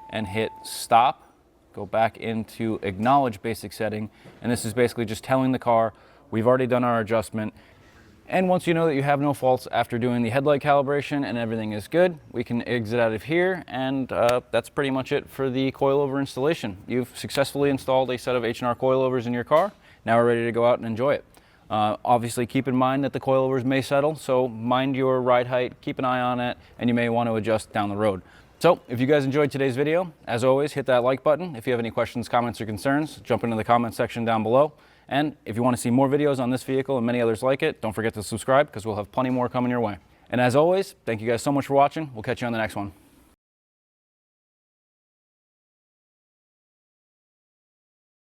and hit stop, go back into acknowledge basic setting, and this is basically just telling the car we've already done our adjustment. And once you know that you have no faults after doing the headlight calibration and everything is good, we can exit out of here, and that's pretty much it for the coilover installation. You've successfully installed a set of H&R coilovers in your car. Now we're ready to go out and enjoy it. Obviously keep in mind that the coilovers may settle, so mind your ride height, keep an eye on it, and you may want to adjust down the road. So if you guys enjoyed today's video, as always, hit that like button. If you have any questions, comments, or concerns, jump into the comment section down below. And if you want to see more videos on this vehicle and many others like it, don't forget to subscribe because we'll have plenty more coming your way. And as always, thank you guys so much for watching. We'll catch you on the next one.